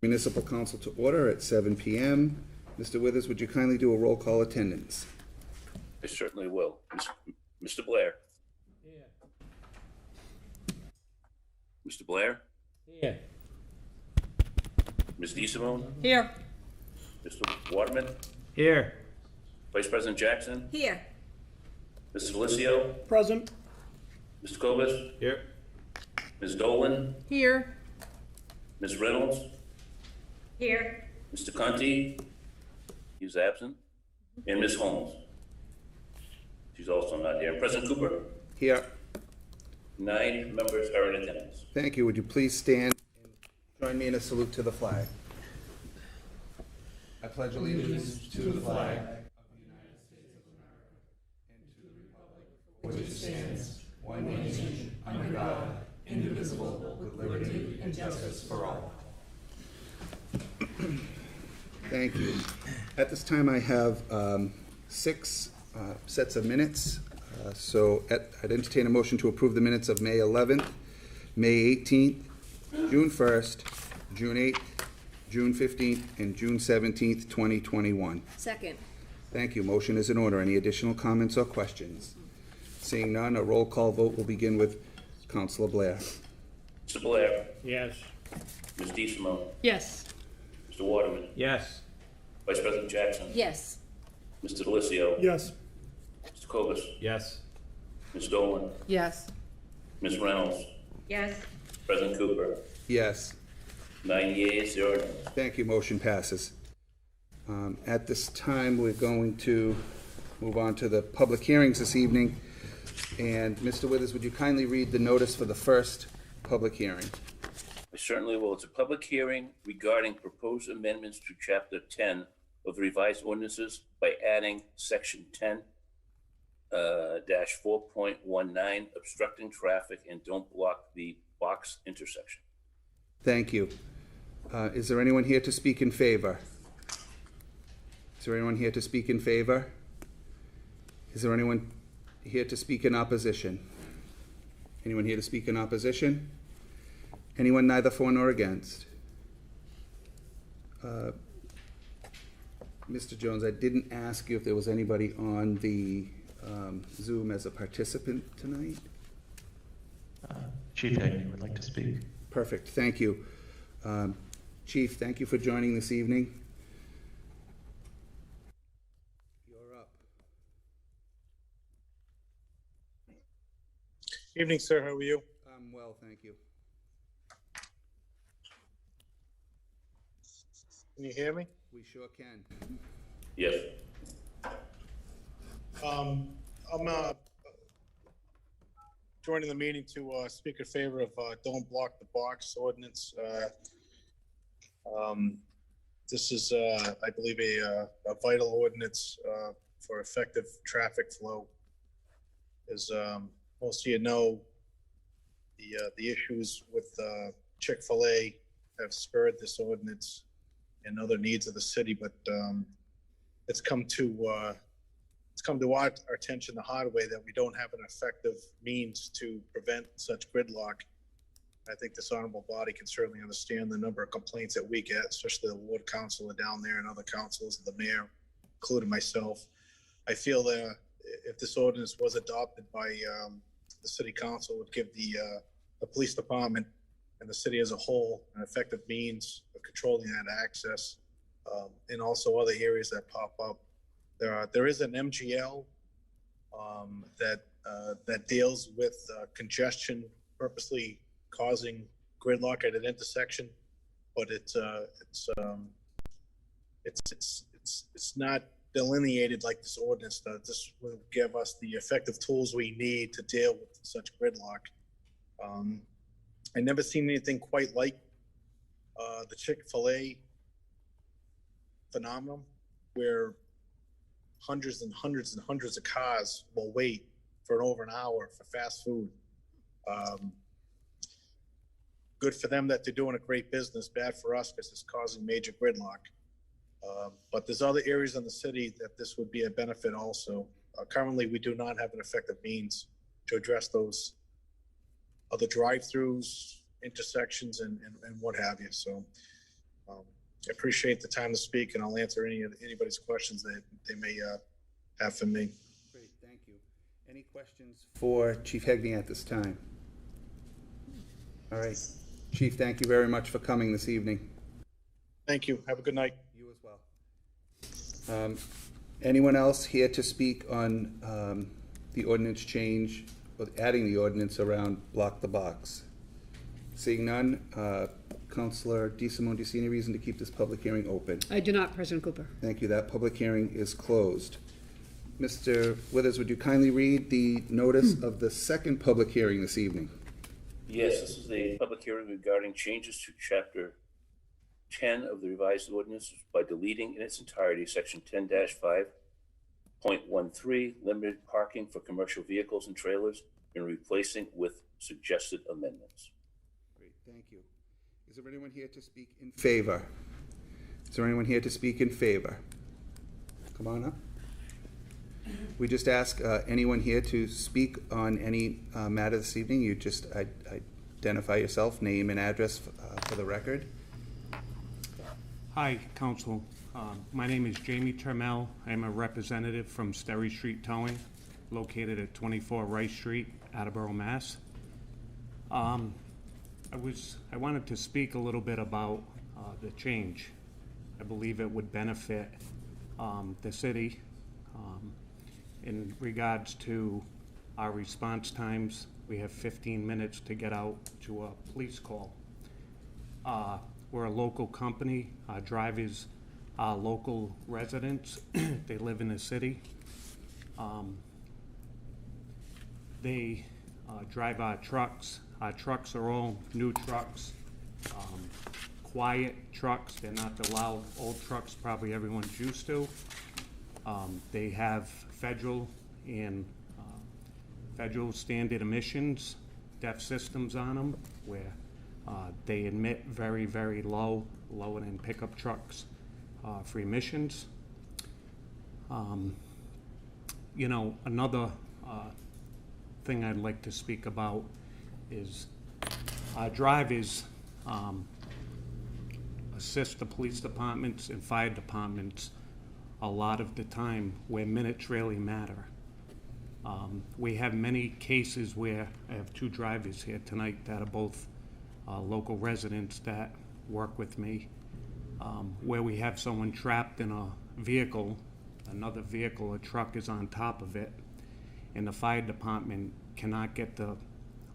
Municipal Council to order at 7 p.m. Mr. Withers, would you kindly do a roll call attendance? I certainly will. Mr. Blair? Here. Mr. Blair? Here. Ms. DeSimone? Here. Mr. Waterman? Here. Vice President Jackson? Here. Mrs. Felicio? Present. Mr. Kovas? Here. Ms. Dolan? Here. Ms. Reynolds? Here. Mr. Conti? He's absent. And Ms. Holmes? She's also not here. President Cooper? Here. 9 members are in attendance. Thank you. Would you please stand and join me in a salute to the flag? I pledge allegiance to the flag of the United States of America and to the republic for which it stands, one nation, under God, indivisible, with liberty and justice for all. Thank you. At this time, I have 6 sets of minutes. I'd entertain a motion to approve the minutes of May 11th, May 18th, June 1st, June 8th, June 15th, and June 17th, 2021. Second. Thank you. Motion is in order. Any additional comments or questions? Seeing none, a roll call vote will begin with Councilor Blair. Mr. Blair? Yes. Ms. DeSimone? Yes. Mr. Waterman? Yes. Vice President Jackson? Yes. Mr. Felicio? Yes. Mr. Kovas? Yes. Ms. Dolan? Yes. Ms. Reynolds? Yes. President Cooper? Yes. 9 yeas, 0 nays. Thank you. Motion passes. At this time, we're going to move on to the public hearings this evening. And Mr. Withers, would you kindly read the notice for the first public hearing? I certainly will. It's a public hearing regarding proposed amendments to Chapter 10 of the revised ordinances by adding Section 10-4.19, obstructing traffic and don't block the box intersection. Thank you. Is there anyone here to speak in favor? Is there anyone here to speak in favor? Is there anyone here to speak in opposition? Anyone here to speak in opposition? Anyone neither for nor against? Mr. Jones, I didn't ask you if there was anybody on the Zoom as a participant tonight. Chief Agnew would like to speak. Perfect, thank you. Chief, thank you for joining this evening. You're up. Evening, sir. How are you? I'm well, thank you. Can you hear me? We sure can. Yes. I'm joining the meeting to speak in favor of don't block the box ordinance. This is, I believe, a vital ordinance for effective traffic flow. As most of you know, the issues with Chick-fil-A have spurred this ordinance and other needs of the city, but it's come to our attention the hard way that we don't have an effective means to prevent such gridlock. I think this honorable body can certainly understand the number of complaints that we get, especially the ward councilor down there and other councilors, the mayor, including myself. I feel that if this ordinance was adopted by the city council, it would give the police department and the city as a whole an effective means of controlling that access, and also other areas that pop up. There is an MGL that deals with congestion purposely causing gridlock at an intersection, but it's not delineated like this ordinance does. This will give us the effective tools we need to deal with such gridlock. I never seen anything quite like the Chick-fil-A phenomenon, where hundreds and hundreds and hundreds of cars will wait for over an hour for fast food. Good for them that they're doing a great business, bad for us because it's causing major gridlock. But there's other areas in the city that this would be a benefit also. Currently, we do not have an effective means to address those other drive-throughs, intersections, and what have you. So appreciate the time to speak, and I'll answer anybody's questions that they may have for me. Great, thank you. Any questions for Chief Hegney at this time? All right. Chief, thank you very much for coming this evening. Thank you. Have a good night. You as well. Anyone else here to speak on the ordinance change, or adding the ordinance around Block the Box? Seeing none, Councilor DeSimone, do you see any reason to keep this public hearing open? I do not, President Cooper. Thank you. That public hearing is closed. Mr. Withers, would you kindly read the notice of the second public hearing this evening? Yes, this is the public hearing regarding changes to Chapter 10 of the revised ordinance by deleting in its entirety Section 10-5.13, limited parking for commercial vehicles and trailers, and replacing with suggested amendments. Great, thank you. Is there anyone here to speak in favor? Is there anyone here to speak in favor? Come on up. We just ask anyone here to speak on any matter this evening. You just identify yourself, name and address for the record. Hi, Council. My name is Jamie Termel. I'm a representative from Sterry Street Towing, located at 24 Rice Street, Attleboro, Mass. I wanted to speak a little bit about the change. I believe it would benefit the city in regards to our response times. We have 15 minutes to get out to a police call. We're a local company. Our drivers are local residents. They live in the city. They drive our trucks. Our trucks are all new trucks, quiet trucks. They're not the loud old trucks probably everyone's used to. They have federal and federal standard emissions, DEF systems on them, where they emit very, very lower than pickup trucks for emissions. You know, another thing I'd like to speak about is our drivers assist the police departments and fire departments a lot of the time where minutes really matter. We have many cases where I have two drivers here tonight that are both local residents that work with me, where we have someone trapped in a vehicle, another vehicle, a truck is on top of it, and the fire department cannot get the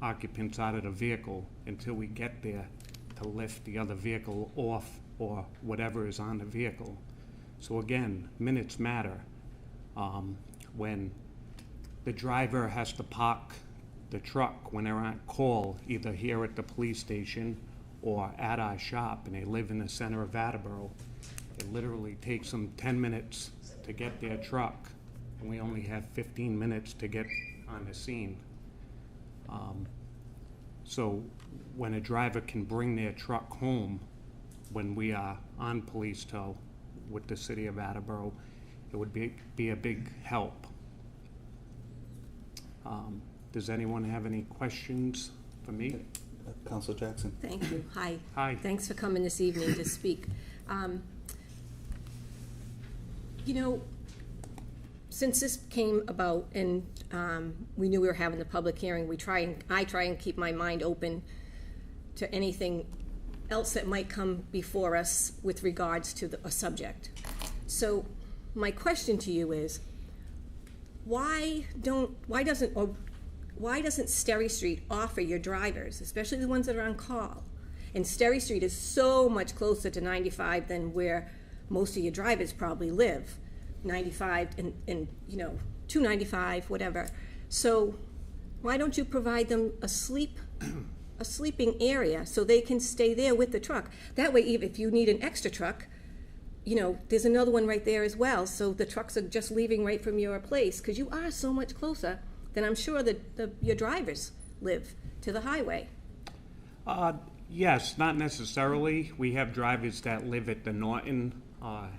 occupants out of the vehicle until we get there to lift the other vehicle off or whatever is on the vehicle. So again, minutes matter. When the driver has to park the truck when they're on call, either here at the police station or at our shop, and they live in the center of Attleboro, it literally takes them 10 minutes to get their truck, and we only have 15 minutes to get on the scene. So when a driver can bring their truck home when we are on police tow with the city of Attleboro, it would be a big help. Does anyone have any questions for me? Councilor Jackson. Thank you. Hi. Hi. Thanks for coming this evening to speak. You know, since this came about and we knew we were having the public hearing, I try and keep my mind open to anything else that might come before us with regards to a subject. So my question to you is, why doesn't Sterry Street offer your drivers, especially the ones that are on call? And Sterry Street is so much closer to 95 than where most of your drivers probably live. 95 and you know, 295, whatever. So why don't you provide them a sleeping area so they can stay there with the truck? That way, even if you need an extra truck, you know, there's another one right there as well. So the trucks are just leaving right from your place, because you are so much closer than I'm sure that your drivers live to the highway. Yes, not necessarily. We have drivers that live at the Norton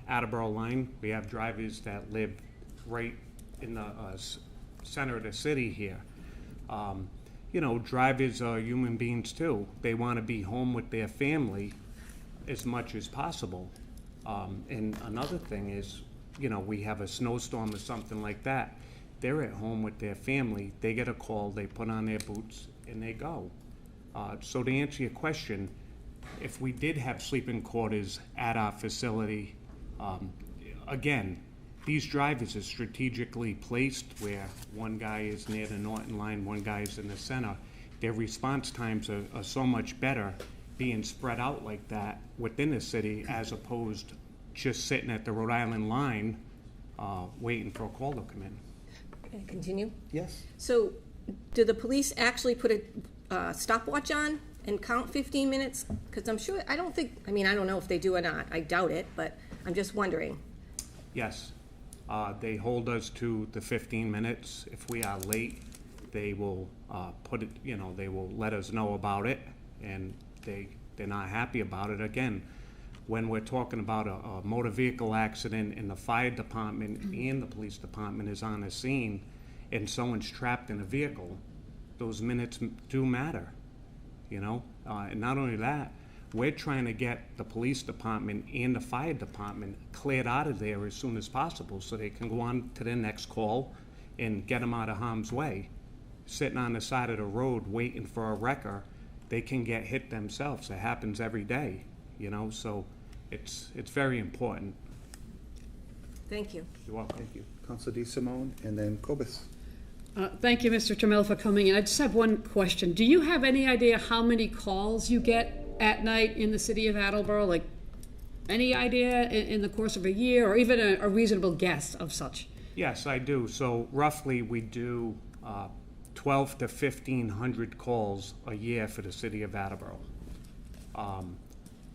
Attleboro line. We have drivers that live right in the center of the city here. You know, drivers are human beings too. They want to be home with their family, as much as possible. And another thing is, you know, we have a snowstorm or something like that. They're at home with their family, they get a call, they put on their boots, and they go. So to answer your question, if we did have sleeping quarters at our facility, again, these drivers are strategically placed where one guy is near the Norton line, one guy is in the center. Their response times are so much better being spread out like that within the city as opposed just sitting at the Rhode Island line waiting for a call to come in. Can I continue? Yes. So, do the police actually put a stopwatch on and count 15 minutes? Because I'm sure, I don't know if they do or not. I doubt it, but I'm just wondering. Yes, they hold us to the 15 minutes. If we are late, they will put it, you know, they will let us know about it, and they're not happy about it. Again, when we're talking about a motor vehicle accident and the fire department and the police department is on the scene and someone's trapped in a vehicle, those minutes do matter, you know? And not only that, we're trying to get the police department and the fire department cleared out of there as soon as possible so they can go on to their next call and get them out of harm's way. Sitting on the side of the road waiting for a wrecker, they can get hit themselves. It happens every day, you know, so it's very important. Thank you. You're welcome. Thank you. Councilor DeSimone, and then Kobus. Thank you, Mr. Trammell, for coming in. I just have one question. Do you have any idea how many calls you get at night in the city of Attleboro? Like, any idea in the course of a year, or even a reasonable guess of such? Yes, I do. So roughly we do 12 to 1,500 calls a year for the city of Attleboro.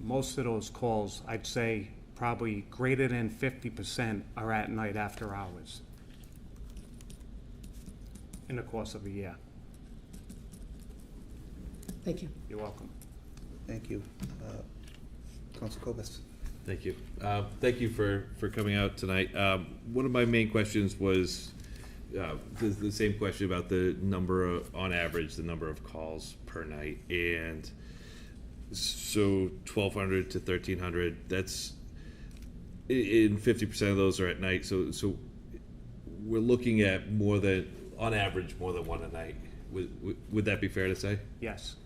Most of those calls, I'd say probably greater than 50% are at night after hours in the course of a year. Thank you. You're welcome. Thank you. Councilor Kobus. Thank you. Thank you for coming out tonight. One of my main questions was the same question about the number of, on average, the number of calls per night. And so 1,200 to 1,300, that's, in 50% of those are at night. So we're looking at more than, on average, more than one a night. Would that be fair to say? Yes.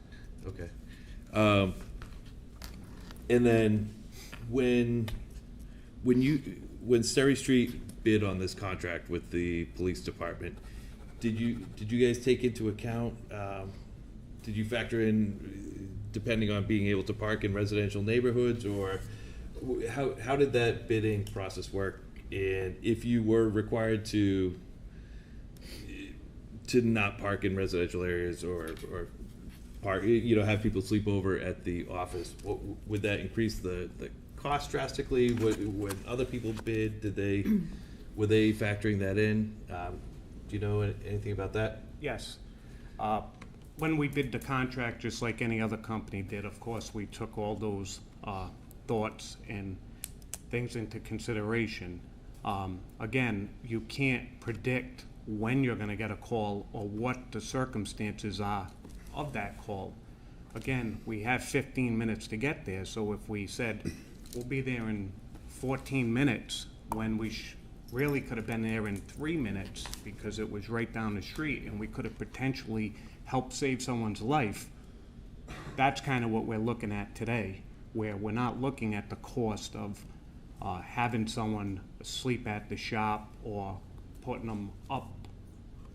Okay. And then when Sterry Street bid on this contract with the police department, did you guys take into account, did you factor in, depending on being able to park in residential neighborhoods, or how did that bidding process work? And if you were required to not park in residential areas or park, have people sleep over at the office, would that increase the cost drastically? When other people bid, were they factoring that in? Do you know anything about that? Yes. When we bid the contract, just like any other company did, of course, we took all those thoughts and things into consideration. Again, you can't predict when you're going to get a call or what the circumstances are of that call. Again, we have 15 minutes to get there, so if we said we'll be there in 14 minutes when we really could have been there in 3 minutes because it was right down the street and we could have potentially helped save someone's life, that's kind of what we're looking at today, where we're not looking at the cost of having someone sleep at the shop or putting them up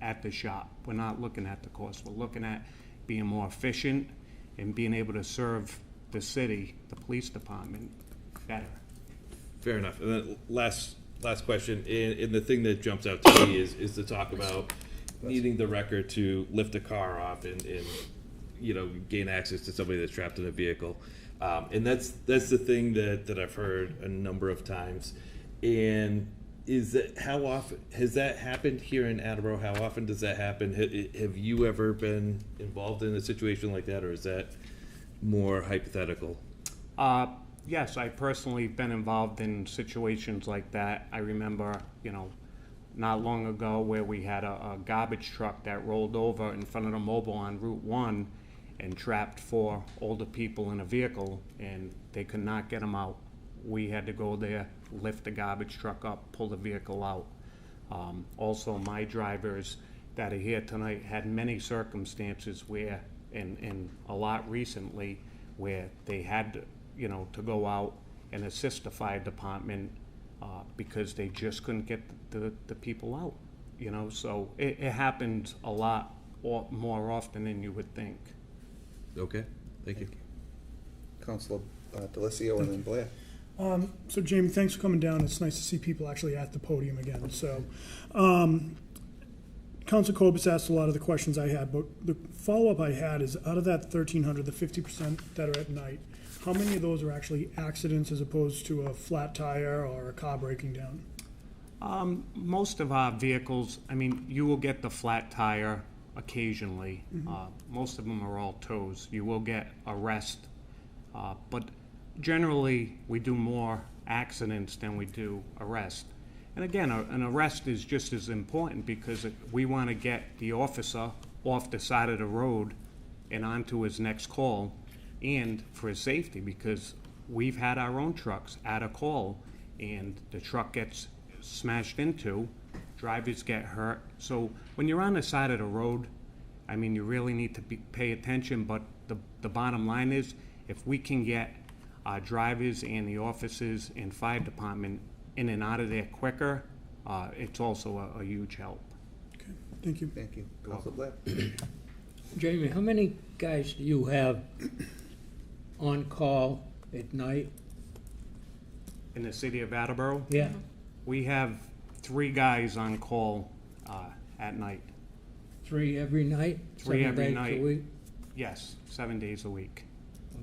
at the shop. We're not looking at the cost. We're looking at being more efficient and being able to serve the city, the police department, better. Fair enough. And then last question, and the thing that jumps out to me is to talk about needing the wrecker to lift a car off and gain access to somebody that's trapped in a vehicle. And that's the thing that I've heard a number of times. And how often has that happened here in Attleboro? How often does that happen? Have you ever been involved in a situation like that, or is that more hypothetical? Yes, I personally been involved in situations like that. I remember, not long ago where we had a garbage truck that rolled over in front of the mobile on Route 1, and trapped 4 older people in a vehicle, and they could not get them out. We had to go there, lift the garbage truck up, pull the vehicle out. Also, my drivers that are here tonight had many circumstances where, and a lot recently, where they had to, to go out and assist the fire department because they just couldn't get the people out. So it happens a lot more often than you would think. Okay, thank you. Councilor Delissio and then Blair. So Jamie, thanks for coming down. It's nice to see people actually at the podium again. So, Councilor Kobus asked a lot of the questions I had, but the follow-up I had is, out of that 1,300, the 50% that are at night, how many of those are actually accidents as opposed to a flat tire or a car breaking down? Most of our vehicles, you will get the flat tire occasionally. Most of them are all tows. You will get arrest, but generally we do more accidents than we do arrest. And again, an arrest is just as important because we want to get the officer off the side of the road and onto his next call, and for his safety, because we've had our own trucks at a call and the truck gets smashed into, drivers get hurt. So when you're on the side of the road, you really need to pay attention, but the bottom line is, if we can get our drivers and the officers and fire department in and out of there quicker, it's also a huge help. Okay, thank you. Thank you. Councilor Blair. Jamie, how many guys do you have on call at night? In the city of Attleboro, Yeah, we have 3 guys on call at night. 3 every night? 3 every 7 days night. a week? Yes, 7 days a week.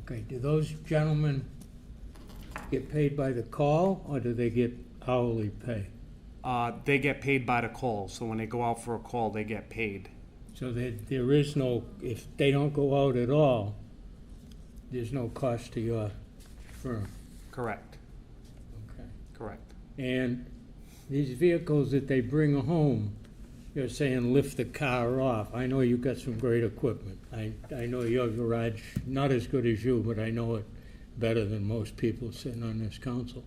Okay, do those gentlemen get paid by the call, or do they get hourly pay? They get paid by the call, so when they go out for a call, they get paid. So there is no, if they don't go out at all, there's no cost to your firm? Correct, Okay. correct. And these vehicles that they bring home, you're saying lift the car off. I know you've got some great equipment. I know your garage, not as good as you, but I know it better than most people sitting on this council.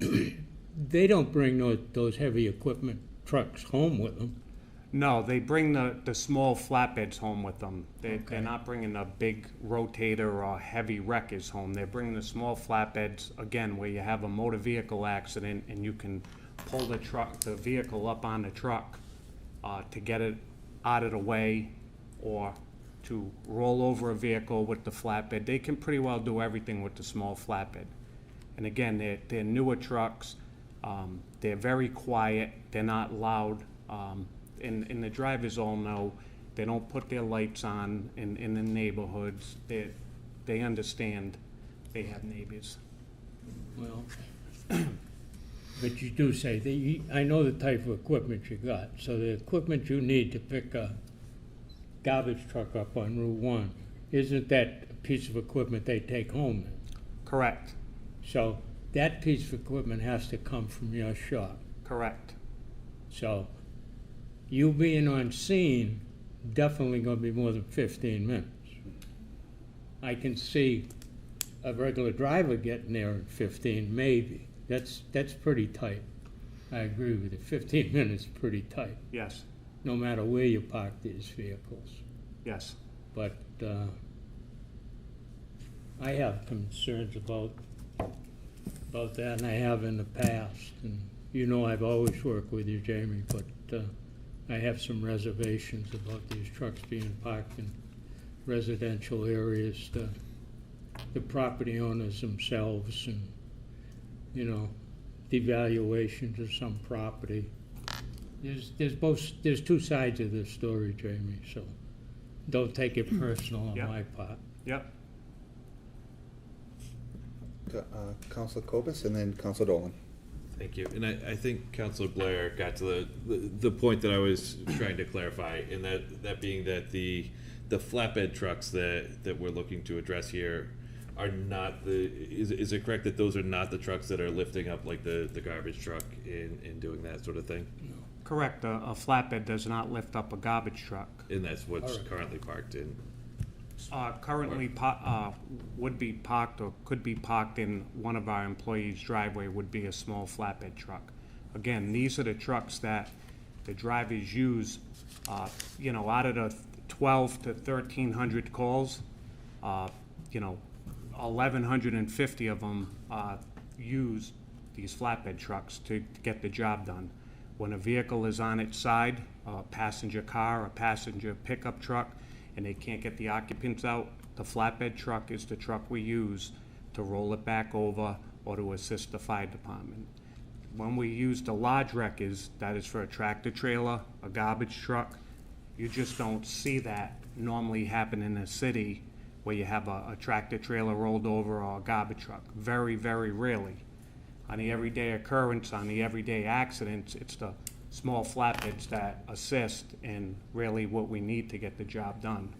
They don't bring those heavy equipment trucks home with them. No, they bring the small flatbeds home with them. They're Okay. not bringing a big rotator or heavy wreckers home. They're bringing the small flatbeds, again, where you have a motor vehicle accident and you can pull the vehicle up on the truck to get it out of the way, or to roll over a vehicle with the flatbed. They can pretty well do everything with the small flatbed. And again, they're newer trucks. They're very quiet. They're not loud. And the drivers all know they don't put their lights on in the neighborhoods. They understand they have neighbors. Well, but you do say that I know the type of equipment you got. So the equipment you need to pick a garbage truck up on Route 1, isn't that a piece of equipment they take home then? Correct, So that piece of equipment has to come from your shop. correct. So you being on scene, definitely going to be more than 15 minutes. I can see a regular driver getting there in 15, maybe. That's pretty tight. I agree with you. 15 minutes is pretty tight, Yes, no matter where you park these vehicles. yes. But I have concerns about that, and I have in the past. And I've always worked with you, Jamie, but I have some reservations about these trucks being parked in residential areas, the property owners themselves, and, devaluations of some property. There's 2 sides of this story, Jamie, so don't take it personal on Yep. my part. Yep. Councilor Kobus and then Councilor Dolan. Thank you. And I think Councilor Blair got to the point that I was trying to clarify, and that being that the flatbed trucks that we're looking to address here are not is it correct that those are not the trucks that are lifting up like the garbage truck and doing that sort of thing? Correct. A flatbed does not lift up a garbage truck. And that's what's All right. currently parked in. Currently, would be parked or could be parked in one of our employees' driveway would be a small flatbed truck. Again, these are the trucks that the drivers use, you know, out of the 12 to 1,300 calls, you know, 1,150 of them use these flatbed trucks to get the job done. When a vehicle is on its side, a passenger car, a passenger pickup truck, and they can't get the occupants out, the flatbed truck is the truck we use to roll it back over or to assist the fire department. When we use the large wreckers, that is for a tractor trailer, a garbage truck, you just don't see that normally happen in a city where you have a tractor trailer rolled over or a garbage truck. Very, very rarely. On the everyday occurrence, on the everyday accidents, it's the small flatbeds that assist and really what we need to get the job done.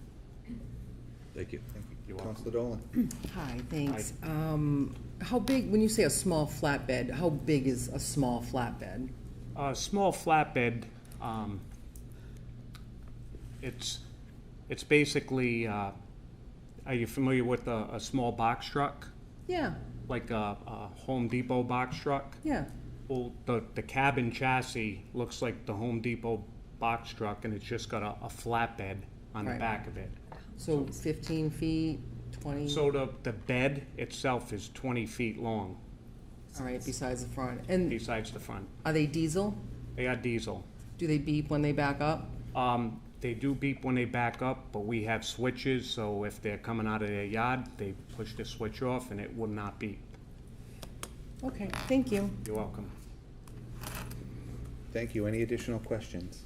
Thank you. You're welcome. Counselor Dolan? Hi, thanks. How big, when you say a small flatbed, how big is a small flatbed? A small flatbed, it's basically, are you familiar with a small box truck? Yeah, Like a Home Depot box truck? yeah. Well, the cabin chassis looks like the Home Depot box truck, and it's just got a flatbed on the Right. back of it. So 15 feet, 20? So the bed itself is 20 feet long, All right, besides the front. And besides the front. are they diesel? They are diesel. Do they beep when they back up? They do beep when they back up, but we have switches, so if they're coming out of their yard, they push the switch off and it will not beep. Okay, thank you. You're welcome. Thank you. Any additional questions?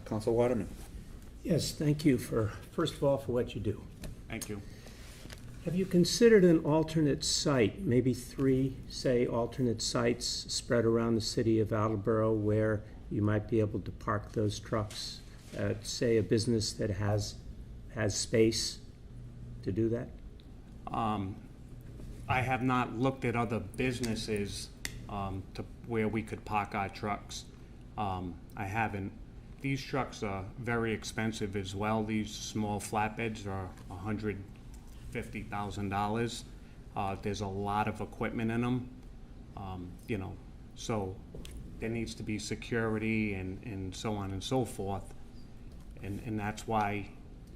Counselor Waterman? Yes, thank you first of all, for what you do. Thank you. Have you considered an alternate site, maybe 3, say, alternate sites spread around the city of Attleboro where you might be able to park those trucks? Say a business that has space to do that? I have not looked at other businesses to where we could park our trucks. I haven't. These trucks are very expensive as well. These small flatbeds are $150,000. There's a lot of equipment in them, you know, so there needs to be security and so on and so forth. And that's why,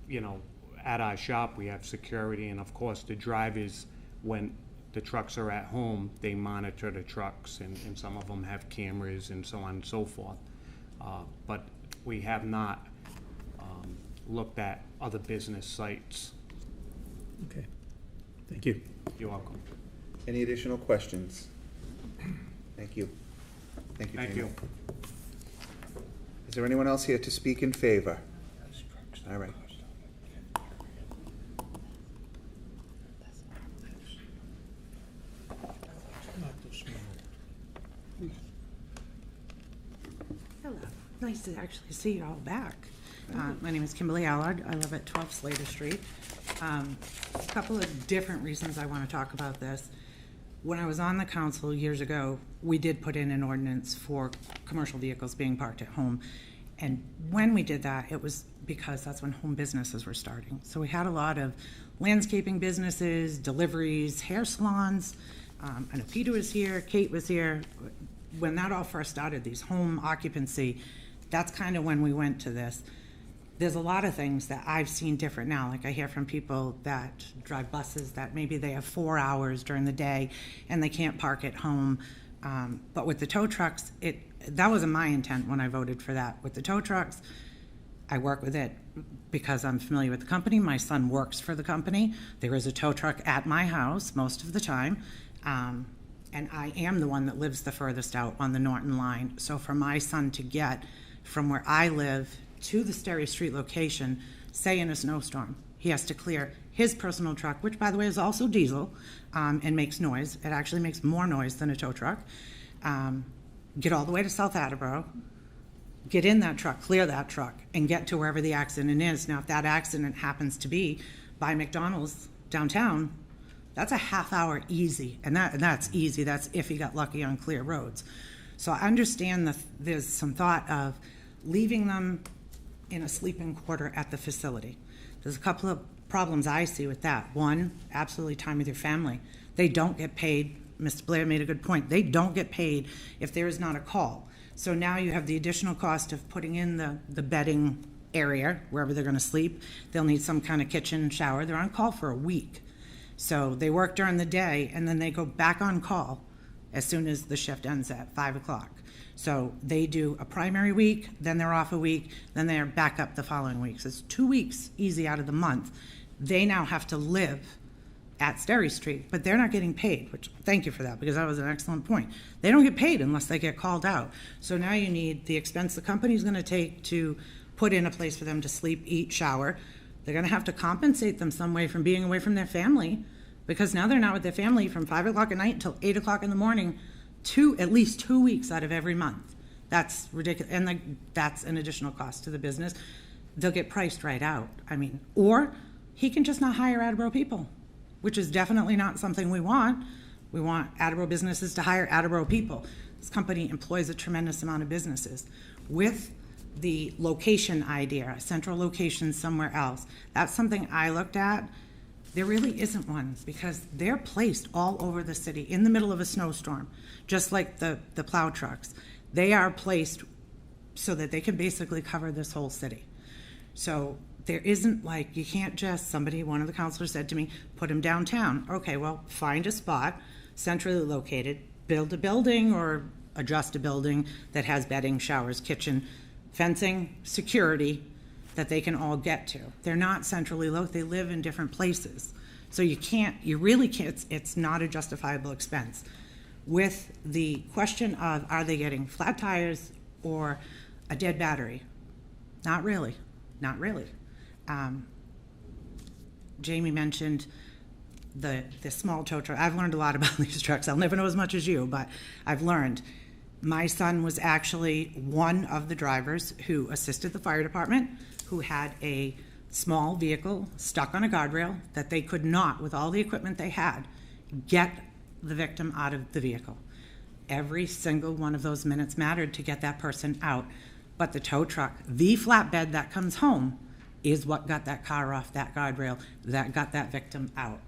you know, at our shop we have security, and of course the drivers, when the trucks are at home, they monitor the trucks, and some of them have cameras and so on and so forth. But we have not looked at other business sites. Okay, thank you. You're welcome. Any additional questions? Thank you. Thank you, Thank Jamie. you. Is there anyone else here to speak in favor? All right. Hello. Nice to actually see you all back. My name is Kimberly Allard. I live at 12 Slater Street. A couple of different reasons I want to talk about this. When I was on the council years ago, we did put in an ordinance for commercial vehicles being parked at home. And when we did that, it was because that's when home businesses were starting. So we had a lot of landscaping businesses, deliveries, hair salons. I know Peter was here, Kate was here. When that all first started, these home occupancy, that's kind of when we went to this. There's a lot of things that I've seen different now. Like I hear from people that drive buses that maybe they have 4 hours during the day and they can't park at home. But with the tow trucks, that wasn't my intent when I voted for that. With the tow trucks, I work with it because I'm familiar with the company. My son works for the company. There is a tow truck at my house most of the time. And I am the one that lives the furthest out on the Norton line. So for my son to get from where I live to the Sterry Street location, say in a snowstorm, he has to clear his personal truck, which by the way is also diesel, and makes noise. It actually makes more noise than a tow truck. Get all the way to South Attleboro, get in that truck, clear that truck, and get to wherever the accident is. Now, if that accident happens to be by McDonald's downtown, that's a half hour easy, and that's easy. That's if he got lucky on clear roads. So I understand that there's some thought of leaving them in a sleeping quarter at the facility. There's a couple of problems I see with that. One, absolutely time with your family. They don't get paid. Mr. Blair made a good point. They don't get paid if there is not a call. So now you have the additional cost of putting in the bedding area, wherever they're gonna sleep. They'll need some kind of kitchen, shower. They're on call for a week. So they work during the day and then they go back on call as soon as the shift ends at 5 o'clock. So they do a primary week, then they're off a week, then they're back up the following week. So it's 2 weeks easy out of the month. They now have to live at Sterry Street, but they're not getting paid, which, thank you for that, because that was an excellent point. They don't get paid unless they get called out. So now you need the expense the company's gonna take to put in a place for them to sleep, eat, shower. They're gonna have to compensate them some way from being away from their family, because now they're not with their family from 5 o'clock at night until 8 o'clock in the morning, at least 2 weeks out of every month. That's ridiculous, and that's an additional cost to the business. They'll get priced right out. I mean, or he can just not hire Attleboro people, which is definitely not something we want. We want Attleboro businesses to hire Attleboro people. This company employs a tremendous amount of businesses. With the location idea, a central location somewhere else, that's something I looked at. There really isn't one, because they're placed all over the city in the middle of a snowstorm, just like the plow trucks. They are placed so that they can basically cover this whole city. So there isn't, like, you can't just, one of the counselors said to me, put them downtown. Okay, well, find a spot, centrally located, build a building or adjust a building that has bedding, showers, kitchen, fencing, security, that they can all get to. They're not centrally located, they live in different places. So you really can't, it's not a justifiable expense. With the question of, are they getting flat tires or a dead battery? Not really, not really. Jamie mentioned the small tow truck. I've learned a lot about these trucks. I'll never know as much as you, but I've learned. My son was actually one of the drivers who assisted the fire department, who had a small vehicle stuck on a guardrail that they could not, with all the equipment they had, get the victim out of the vehicle. Every single one of those minutes mattered to get that person out. But the tow truck, the flatbed that comes home, is what got that car off that guardrail, that got that victim out.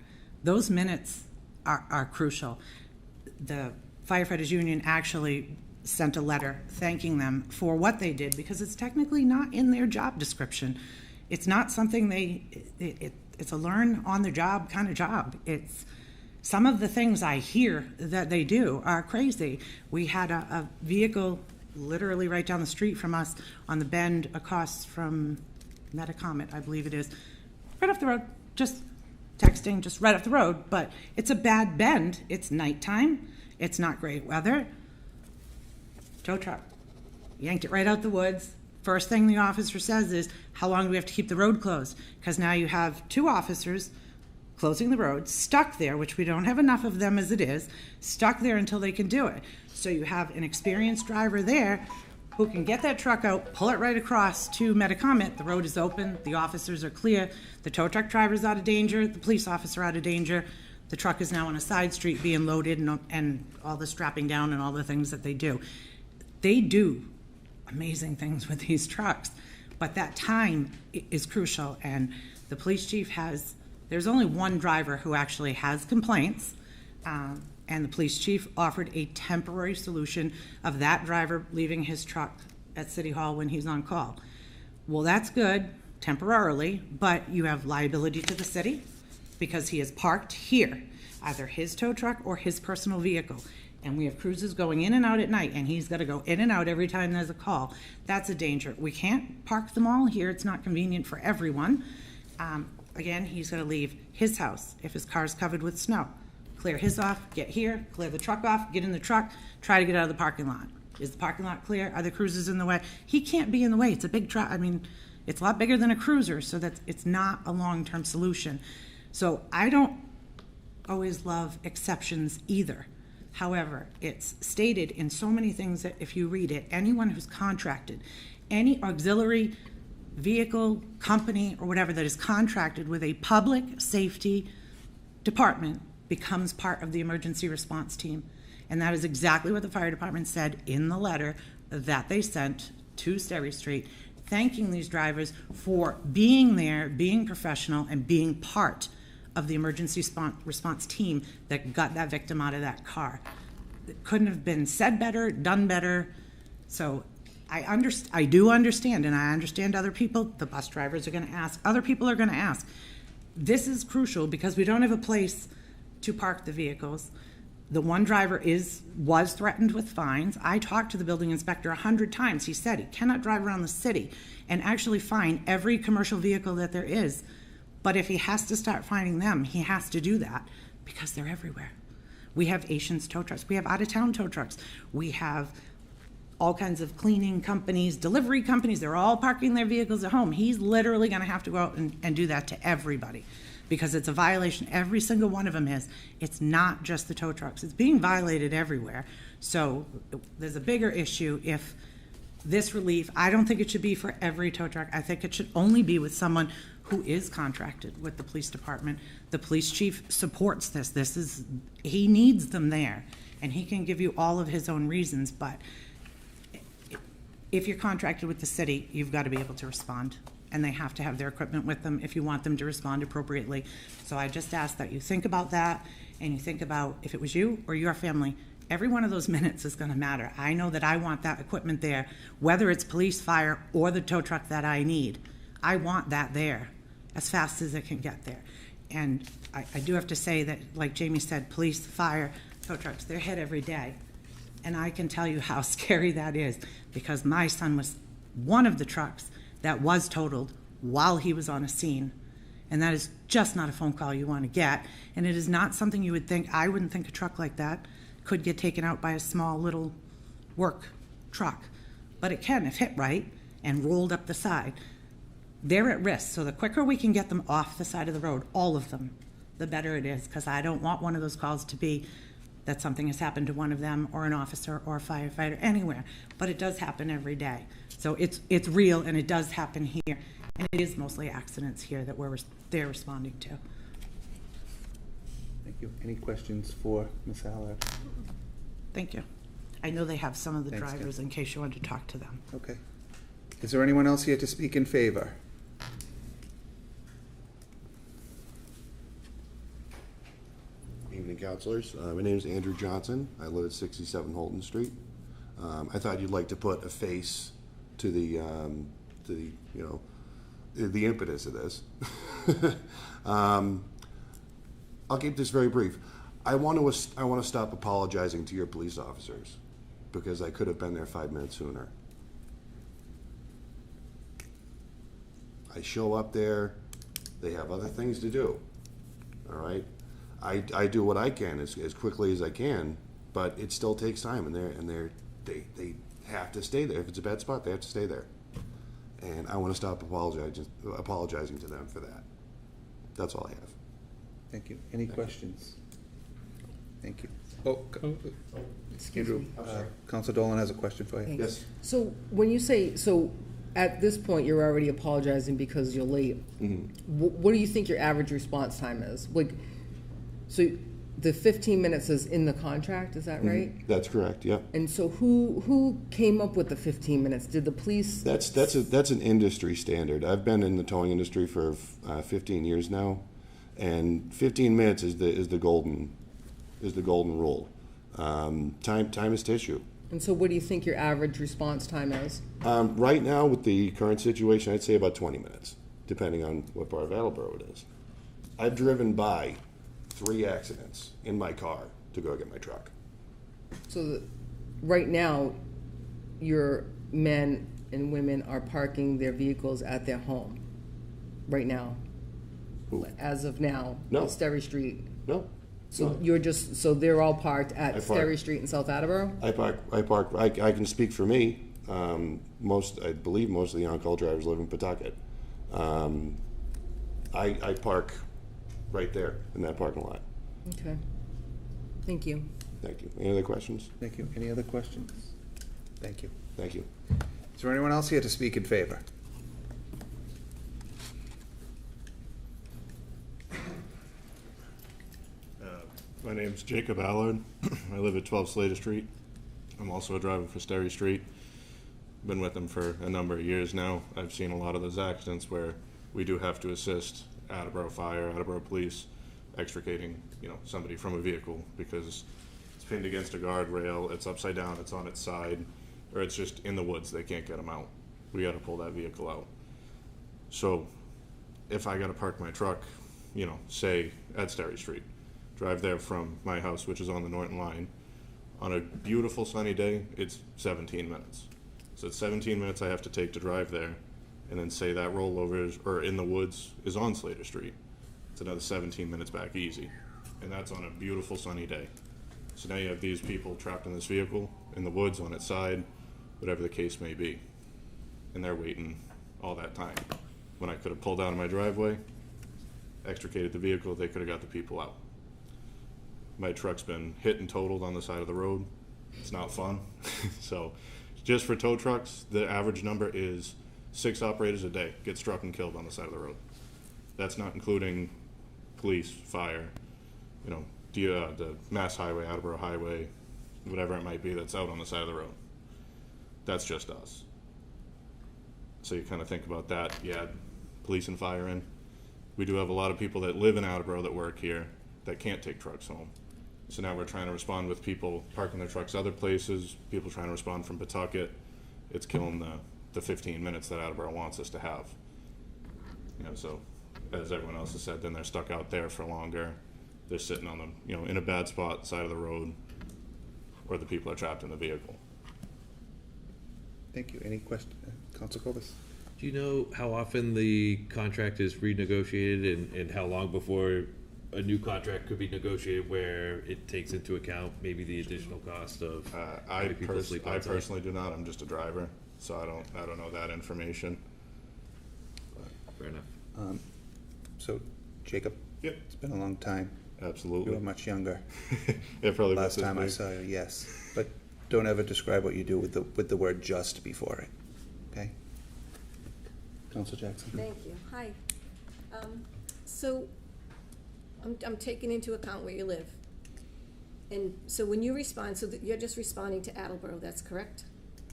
Those minutes are crucial. The Firefighters Union actually sent a letter thanking them for what they did, because it's technically not in their job description. It's not something it's a learn on the job kind of job. It's some of the things I hear that they do are crazy. We had a vehicle literally right down the street from us on the bend across from Metacomet, I believe it is, right off the road, just texting, just right off the road, but it's a bad bend. It's nighttime. It's not great weather. Tow truck yanked it right out the woods. First thing the officer says is, how long do we have to keep the road closed? Because now you have 2 officers closing the road, stuck there, which we don't have enough of them as it is, stuck there until they can do it. So you have an experienced driver there who can get that truck out, pull it right across to Metacomet. The road is open, the officers are clear, the tow truck driver's out of danger, the police officer out of danger. The truck is now on a side street being loaded and all the strapping down and all the things that they do. They do amazing things with these trucks, but that time is crucial. And the police chief there's only one driver who actually has complaints, and the police chief offered a temporary solution of that driver leaving his truck at City Hall when he's on call. Well, that's good temporarily, but you have liability to the city because he is parked here, either his tow truck or his personal vehicle. And we have cruises going in and out at night, and he's got to go in and out every time there's a call. That's a danger. We can't park them all here. It's not convenient for everyone. Again, he's going to leave his house if his car's covered with snow. Clear his off, get here, clear the truck off, get in the truck, try to get out of the parking lot. Is the parking lot clear? Are the cruisers in the way? He can't be in the way. It's a big truck. I mean, it's a lot bigger than a cruiser, so it's not a long-term solution. So I don't always love exceptions either. However, it's stated in so many things that if you read it, anyone who's contracted, any auxiliary vehicle, company, or whatever that is contracted with a public safety department becomes part of the emergency response team. And that is exactly what the fire department said in the letter that they sent to Sterry Street, thanking these drivers for being there, being professional, and being part of the emergency response team that got that victim out of that car. It couldn't have been said better, done better. So I do understand, and I understand other people, the bus drivers are going to ask, other people are going to ask. This is crucial because we don't have a place to park the vehicles. The one driver was threatened with fines. I talked to the building inspector 100 times. He said he cannot drive around the city and actually fine every commercial vehicle that there is. But if he has to start fining them, he has to do that because they're everywhere. We have Asians tow trucks. We have out-of-town tow trucks. We have all kinds of cleaning companies, delivery companies. They're all parking their vehicles at home. He's literally going to have to go out and do that to everybody because it's a violation. Every single one of them is. It's not just the tow trucks. It's being violated everywhere. So there's a bigger issue if this relief, I don't think it should be for every tow truck. I think it should only be with someone who is contracted with the police department. The police chief supports this. He needs them there, and he can give you all of his own reasons, but if you're contracted with the city, you've got to be able to respond, and they have to have their equipment with them if you want them to respond appropriately. So I just ask that you think about that, and you think about if it was you or your family, every one of those minutes is going to matter. I know that I want that equipment there, whether it's police, fire, or the tow truck that I need. I want that there as fast as it can get there. And I do have to say that, like Jamie said, police, fire, tow trucks, they're hit every day. And I can tell you how scary that is because my son was one of the trucks that was totaled while he was on a scene. And that is just not a phone call you want to get. And it is not something you would think, I wouldn't think a truck like that could get taken out by a small little work truck. But it can if hit right and rolled up the side. They're at risk. So the quicker we can get them off the side of the road, all of them, the better it is. Because I don't want one of those calls to be that something has happened to one of them or an officer or a firefighter anywhere. But it does happen every day. So it's real and it does happen here. And it is mostly accidents here that they're responding to. Thank you. Any questions for Ms. Allard? Thank you. I know they have some of the Thanks, drivers Kim. in case you wanted to talk to them. Okay. Is there anyone else here to speak in favor? Evening, councilors. My name is Andrew Johnson. I live at 67 Holton Street. I thought you'd like to put a face to the impetus of this. I'll keep this very brief. I want to stop apologizing to your police officers because I could have been there 5 minutes sooner. I show up there, they have other things to do. All right, I do what I can as quickly as I can, but it still takes time, and they have to stay there. If it's a bad spot, they have to stay there. And I want to stop apologizing to them for that. That's all I have. Thank you. Any questions? Thank you. Oh, Andrew, Councilor Dolan has a question for you. Yes. So when you say, at this point, you're already apologizing because you're late. Mm-hmm. What do you think your average response time is? So the 15 minutes is in the contract, is that right? Mm-hmm. That's correct, yeah. And so who came up with the 15 minutes? Did the police? That's an industry standard. I've been in the towing industry for 15 years now, and 15 minutes is the golden rule. Time is tissue. And so what do you think your average response time is? Right now, with the current situation, I'd say about 20 minutes, depending on what part of Attleboro it is. I've driven by 3 accidents in my car to go get my truck. So right now, your men and women are parking their vehicles at their home, right now? Who? As of now? No. On Sterry Street? No. So no. So they're all parked at Sterry Street in South Attleboro? I can speak for me. I believe most of the on-call drivers live in Pawtucket. I park right there in that parking lot. Okay. Thank you. Thank you. Any other questions? Thank you. Any other questions? Thank you. Thank you. Is there anyone else here to speak in favor? My name's Jacob Allard. I live at 12 Slater Street. I'm also a driver for Sterry Street. been with them for a number of years now. I've seen a lot of those accidents where we do have to assist Attleboro Fire, Attleboro Police, extricating, somebody from a vehicle because it's pinned against a guardrail, it's upside down, it's on its side, or it's just in the woods, they can't get them out. We gotta pull that vehicle out. So if I gotta park my truck, say at Sterry Street, drive there from my house, which is on the Norton line, on a beautiful sunny day, it's 17 minutes. So it's 17 minutes I have to take to drive there, and then say that rollover is, or in the woods is on Slater Street. It's another 17 minutes back easy. And that's on a beautiful sunny day. So now you have these people trapped in this vehicle, in the woods, on its side, whatever the case may be. And they're waiting all that time. When I could have pulled out of my driveway, extricated the vehicle, they could have got the people out. My truck's been hit and totaled on the side of the road. It's not fun. So just for tow trucks, the average number is 6 operators a day get struck and killed on the side of the road. That's not including police, fire, the Mass Highway, Attleboro Highway, whatever it might be that's out on the side of the road. That's just us. So you kind of think about that. You add police and fire in. We do have a lot of people that live in Attleboro that work here that can't take trucks home. So now we're trying to respond with people parking their trucks other places, people trying to respond from Pawtucket. It's killing the 15 minutes that Attleboro wants us to have. So as everyone else has said, then they're stuck out there for longer. They're sitting on the, in a bad spot, side of the road, or the people are trapped in the vehicle. Thank you. Any question, Council Kovas? Do you know how often the contract is renegotiated and how long before a new contract could be negotiated where it takes into account maybe the additional cost of I people sleep outside? personally do not. I'm just a driver, so I don't know that information. Fair enough. So, Jacob? Yep. It's been a long time. Absolutely. You were much younger. Yeah, probably Last time I saw you, yes. But don't ever describe what you do with the word just before it, okay? Council Jackson? Thank you. Hi. So I'm taking into account where you live. And so when you respond, so that you're just responding to Attleboro, that's correct?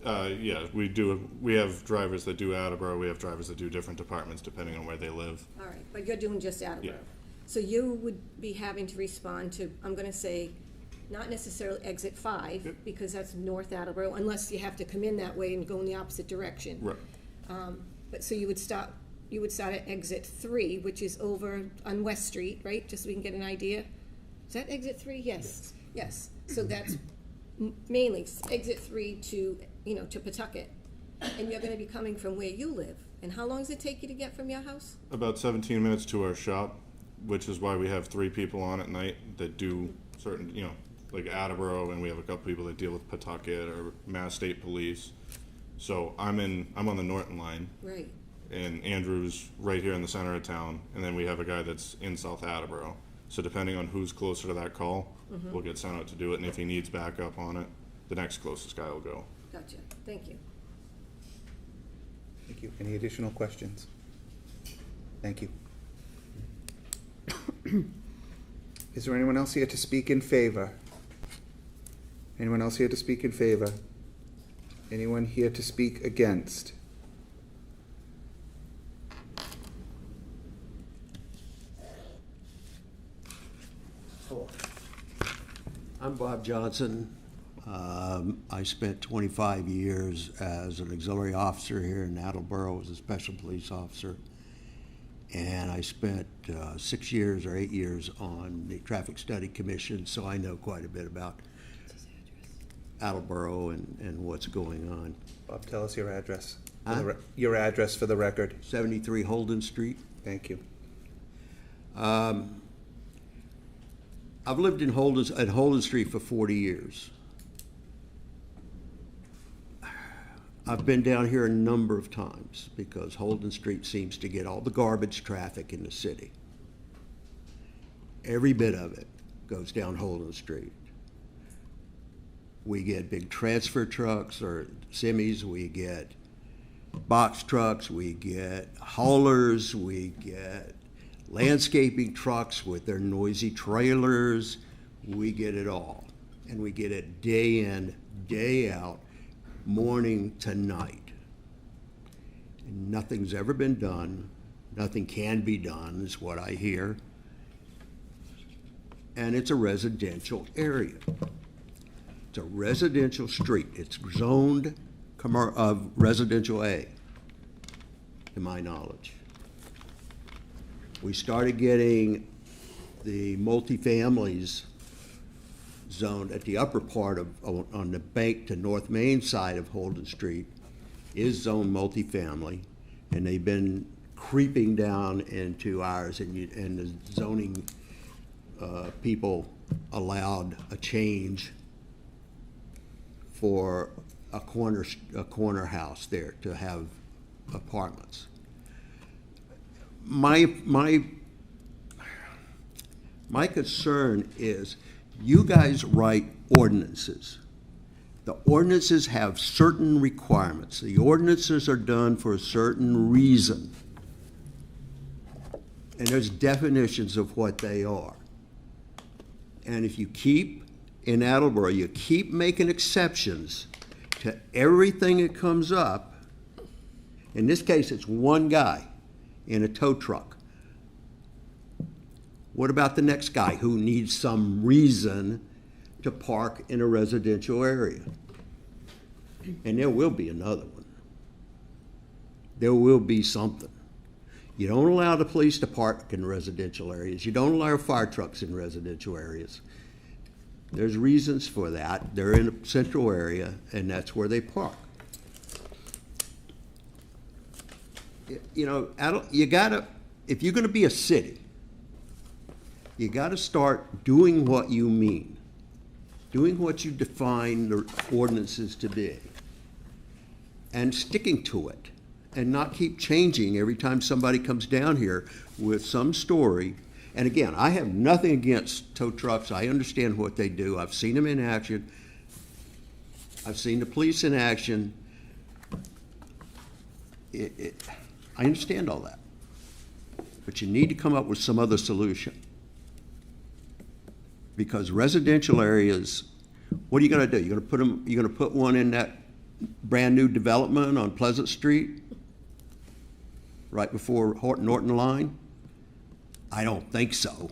Yeah, we do. We have drivers that do Attleboro. We have drivers that do different departments depending on where they live. All right, but you're doing just Attleboro? Yeah. So you would be having to respond to, I'm gonna say, not necessarily exit 5, Yep. because that's North Attleboro, unless you have to come in that way and go in the opposite direction. Right. But so you would start at exit 3, which is over on West Street, right? Just so we can get an idea. Is that exit 3? Yes. Yes. So that's mainly exit 3 to, to Pawtucket. And you're gonna be coming from where you live. And how long does it take you to get from your house? About 17 minutes to our shop, which is why we have 3 people on at night that do certain, like Attleboro, and we have a couple people that deal with Pawtucket or Mass State Police. So I'm on the Norton line. Right. And Andrew's right here in the center of town, and then we have a guy that's in South Attleboro. So depending on who's closer to that call, we'll get sent out to do it, and if he needs backup on it, the next closest guy will go. Gotcha. Thank you. Thank you. Any additional questions? Thank you. Is there anyone else here to speak in favor? Anyone else here to speak in favor? Anyone here to speak against? I'm Bob Johnson. I spent 25 years as an auxiliary officer here in Attleboro as a special police officer. And I spent 6 years or 8 years on the Traffic Study Commission, so I know quite a bit about Attleboro and what's going on. Bob, tell us your address. Huh? Your address for the record. 73 Holden Street. Thank you. I've lived at Holden Street for 40 years. I've been down here a number of times because Holden Street seems to get all the garbage traffic in the city. Every bit of it goes down Holden Street. We get big transfer trucks or semis, we get box trucks, we get haulers, we get landscaping trucks with their noisy trailers. We get it all. And we get it day in, day out, morning to night. And nothing's ever been done. Nothing can be done, is what I hear. And it's a residential area. It's a residential street. It's zoned residential A, to my knowledge. We started getting the multifamilies zoned at the upper part of, on the bank to North Main side of Holden Street is zoned multifamily, and they've been creeping down into ours, and the zoning people allowed a change for a corner house there to have apartments. My concern is you guys write ordinances. The ordinances have certain requirements. The ordinances are done for a certain reason. And there's definitions of what they are. And if you keep, in Attleboro, you keep making exceptions to everything that comes up, in this case it's one guy in a tow truck. What about the next guy who needs some reason to park in a residential area? And there will be another one. There will be something. You don't allow the police to park in residential areas. You don't allow fire trucks in residential areas. There's reasons for that. They're in a central area, and that's where they park. You know, you gotta, if you're gonna be a city, you gotta start doing what you mean, doing what you define the ordinances to be, and sticking to it, and not keep changing every time somebody comes down here with some story. And again, I have nothing against tow trucks. I understand what they do. I've seen them in action. I've seen the police in action. I understand all that. But you need to come up with some other solution. Because residential areas, what are you going to do? You're going to put one in that brand new development on Pleasant Street, right before Norton Line? I don't think so.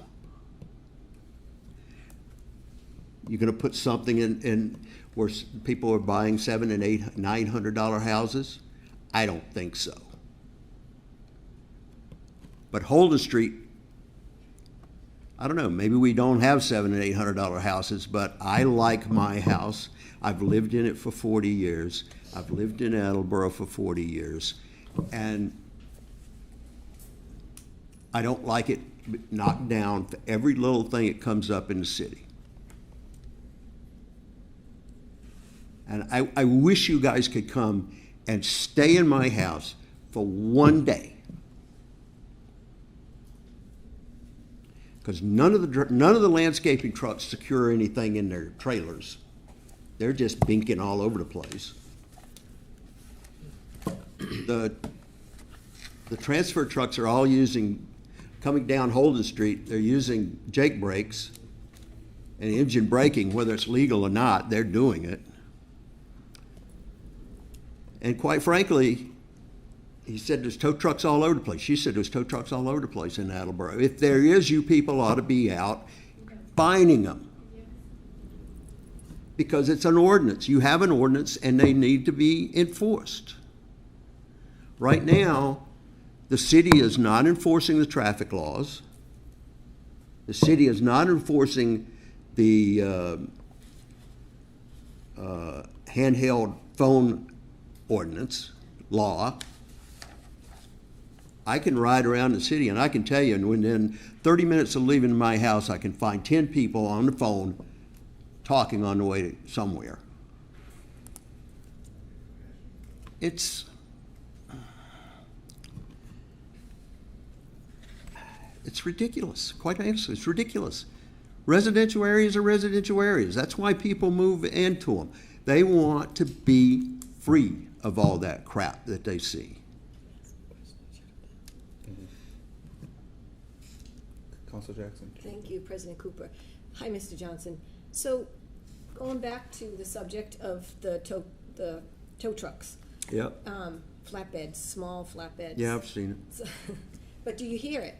You're going to put something in where people are buying $700 and $900 houses? I don't think so. But Holden Street, I don't know, maybe we don't have $700 and $800 houses, but I like my house. I've lived in it for 40 years. I've lived in Attleboro for 40 years. And I don't like it knocked down for every little thing that comes up in the city. And I wish you guys could come and stay in my house for one day. Because none of the landscaping trucks secure anything in their trailers. They're just binking all over the place. The transfer trucks are all coming down Holden Street, they're using Jake brakes and engine braking, whether it's legal or not, they're doing it. And quite frankly, he said there's tow trucks all over the place. She said there's tow trucks all over the place in Attleboro. If there is, you people ought to be out finding them. Because it's an ordinance. You have an ordinance and they need to be enforced. Right now, the city is not enforcing the traffic laws. The city is not enforcing the handheld phone ordinance law. I can ride around the city and I can tell you, and within 30 minutes of leaving my house, I can find 10 people on the phone talking on the way to somewhere. It's ridiculous. Quite honestly, it's ridiculous. Residential areas are residential areas. That's why people move into them. They want to be free of all that crap that they see. Councilor Jackson. Thank you, President Cooper. Hi, Mr. Johnson. So, going back to the subject of the tow trucks, Yep. Flatbeds, small flatbeds. Yeah, I've seen it. So- But do you hear it?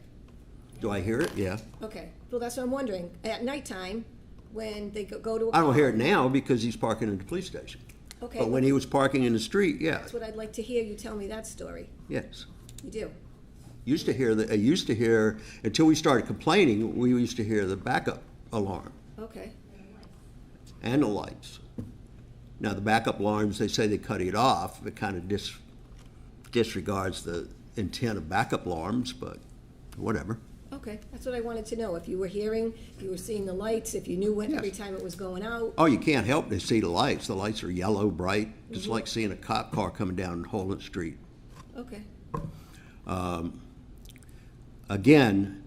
Do I hear it? Yeah. Okay, well, that's what I'm wondering. At nighttime, when they go to a I don't call- hear it now because he's parking in the police station. Okay, But when he was parking in the street, yeah, that's what I'd like to hear you tell me that story. yes. You do? I used to hear, until we started complaining, we used to hear the backup alarm Okay. and the lights. Now, the backup alarms, they say they cut it off. It kind of disregards the intent of backup alarms, but whatever. Okay, that's what I wanted to know. If you were hearing, if you were seeing the lights, if you knew when, every time it was going out. Oh, you can't help but see the lights. The lights are yellow, bright, just like seeing a cop car coming down Holland Street. Okay. Again,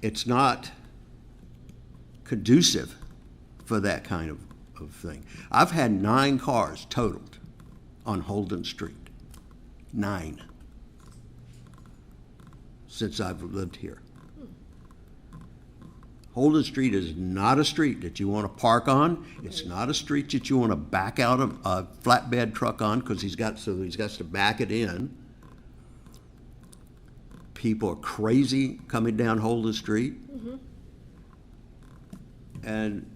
it's not conducive for that kind of thing. I've had 9 cars totaled on Holden Street. 9. Since I've lived here. Holden Street is not a street that you want to park on. It's not a street that you want to back out of a flatbed truck on because he's got to back it in. People are crazy coming down Holden Street. And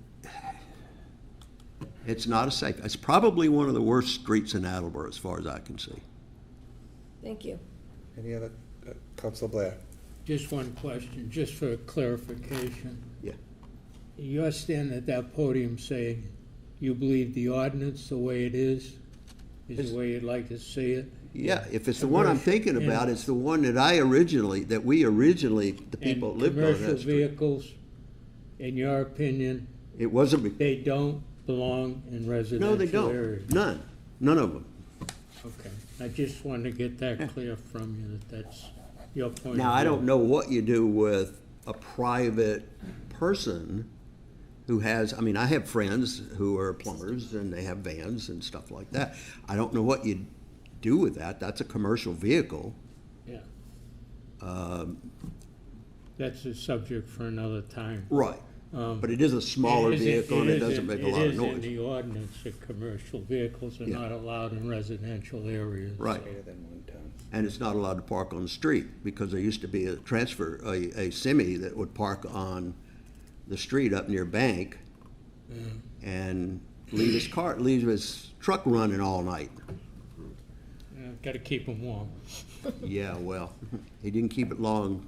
it's not a safe. It's probably one of the worst streets in Attleboro as far as I can see. Thank you. Any other, Councilor Blair? Just one question, just for clarification. Yeah. You're standing at that podium saying you believe the ordinance the way it is the way you'd like to see it? Yeah, if it's the one I'm thinking about, it's the one that we originally, the people that lived on that Commercial street. vehicles, in your opinion, It wasn't, they don't belong in residential no, they areas? don't. None of them. Okay, I just wanted to get that clear from you, that's your point of view. Now, I don't know what you do with a private person who has, I mean, I have friends who are plumbers and they have vans and stuff like that. I don't know what you do with that. That's a commercial vehicle. Yeah. That's a subject for another time. Right. But it is a smaller vehicle and it doesn't make a lot of It is in noise. the ordinance that commercial vehicles are Yeah. not allowed in residential areas. Right. And it's not allowed to park on the street because there used to be a semi that would park on the street up near Bank and leave his truck running all night. Got to keep them warm. Yeah, well, he didn't keep it long.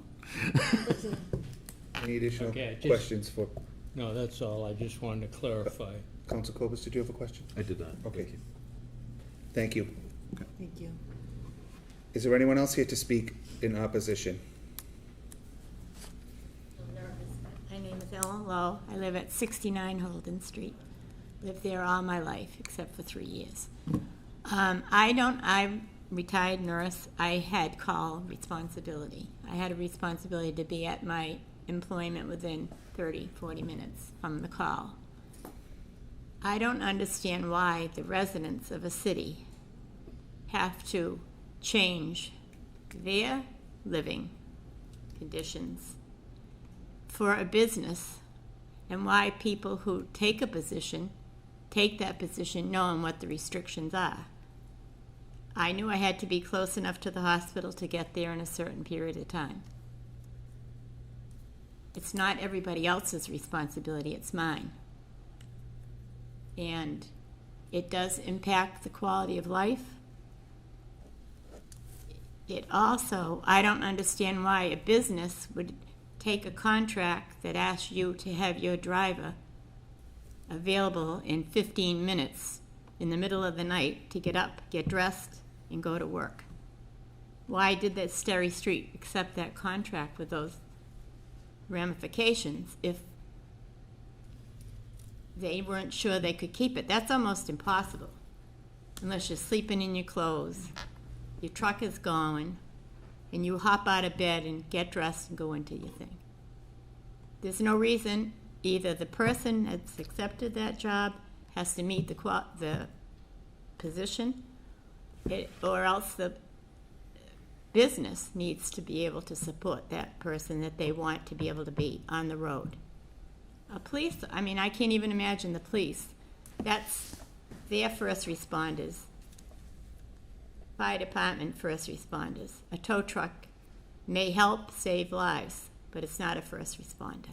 Any additional Okay, just- questions for No, that's all, I just wanted to clarify. Council Cobus? Did you have a question? I did not. Okay. Thank you. Thank you. Is there anyone else here to speak in opposition? My name is Ellen Lowe. I live at 69 Holden Street. Lived there all my life, except for 3 years. I'm retired nurse. I had call responsibility. I had a responsibility to be at my employment within 30, 40 minutes from the call. I don't understand why the residents of a city have to change their living conditions for a business, and why people who take that position knowing what the restrictions are. I knew I had to be close enough to the hospital to get there in a certain period of time. It's not everybody else's responsibility, it's mine. And it does impact the quality of life. It also, I don't understand why a business would take a contract that asks you to have your driver available in 15 minutes in the middle of the night to get up, get dressed, and go to work. Why did that Sterry Street accept that contract with those ramifications if they weren't sure they could keep it? That's almost impossible, unless you're sleeping in your clothes, your truck is going, and you hop out of bed and get dressed and go into your thing. There's no reason either the person that's accepted that job has to meet the position, or else the business needs to be able to support that person that they want to be able to be on the road. Police, I mean, I can't even imagine the police. That's their first responders. fire department, first responders. A tow truck may help save lives, but it's not a first responder.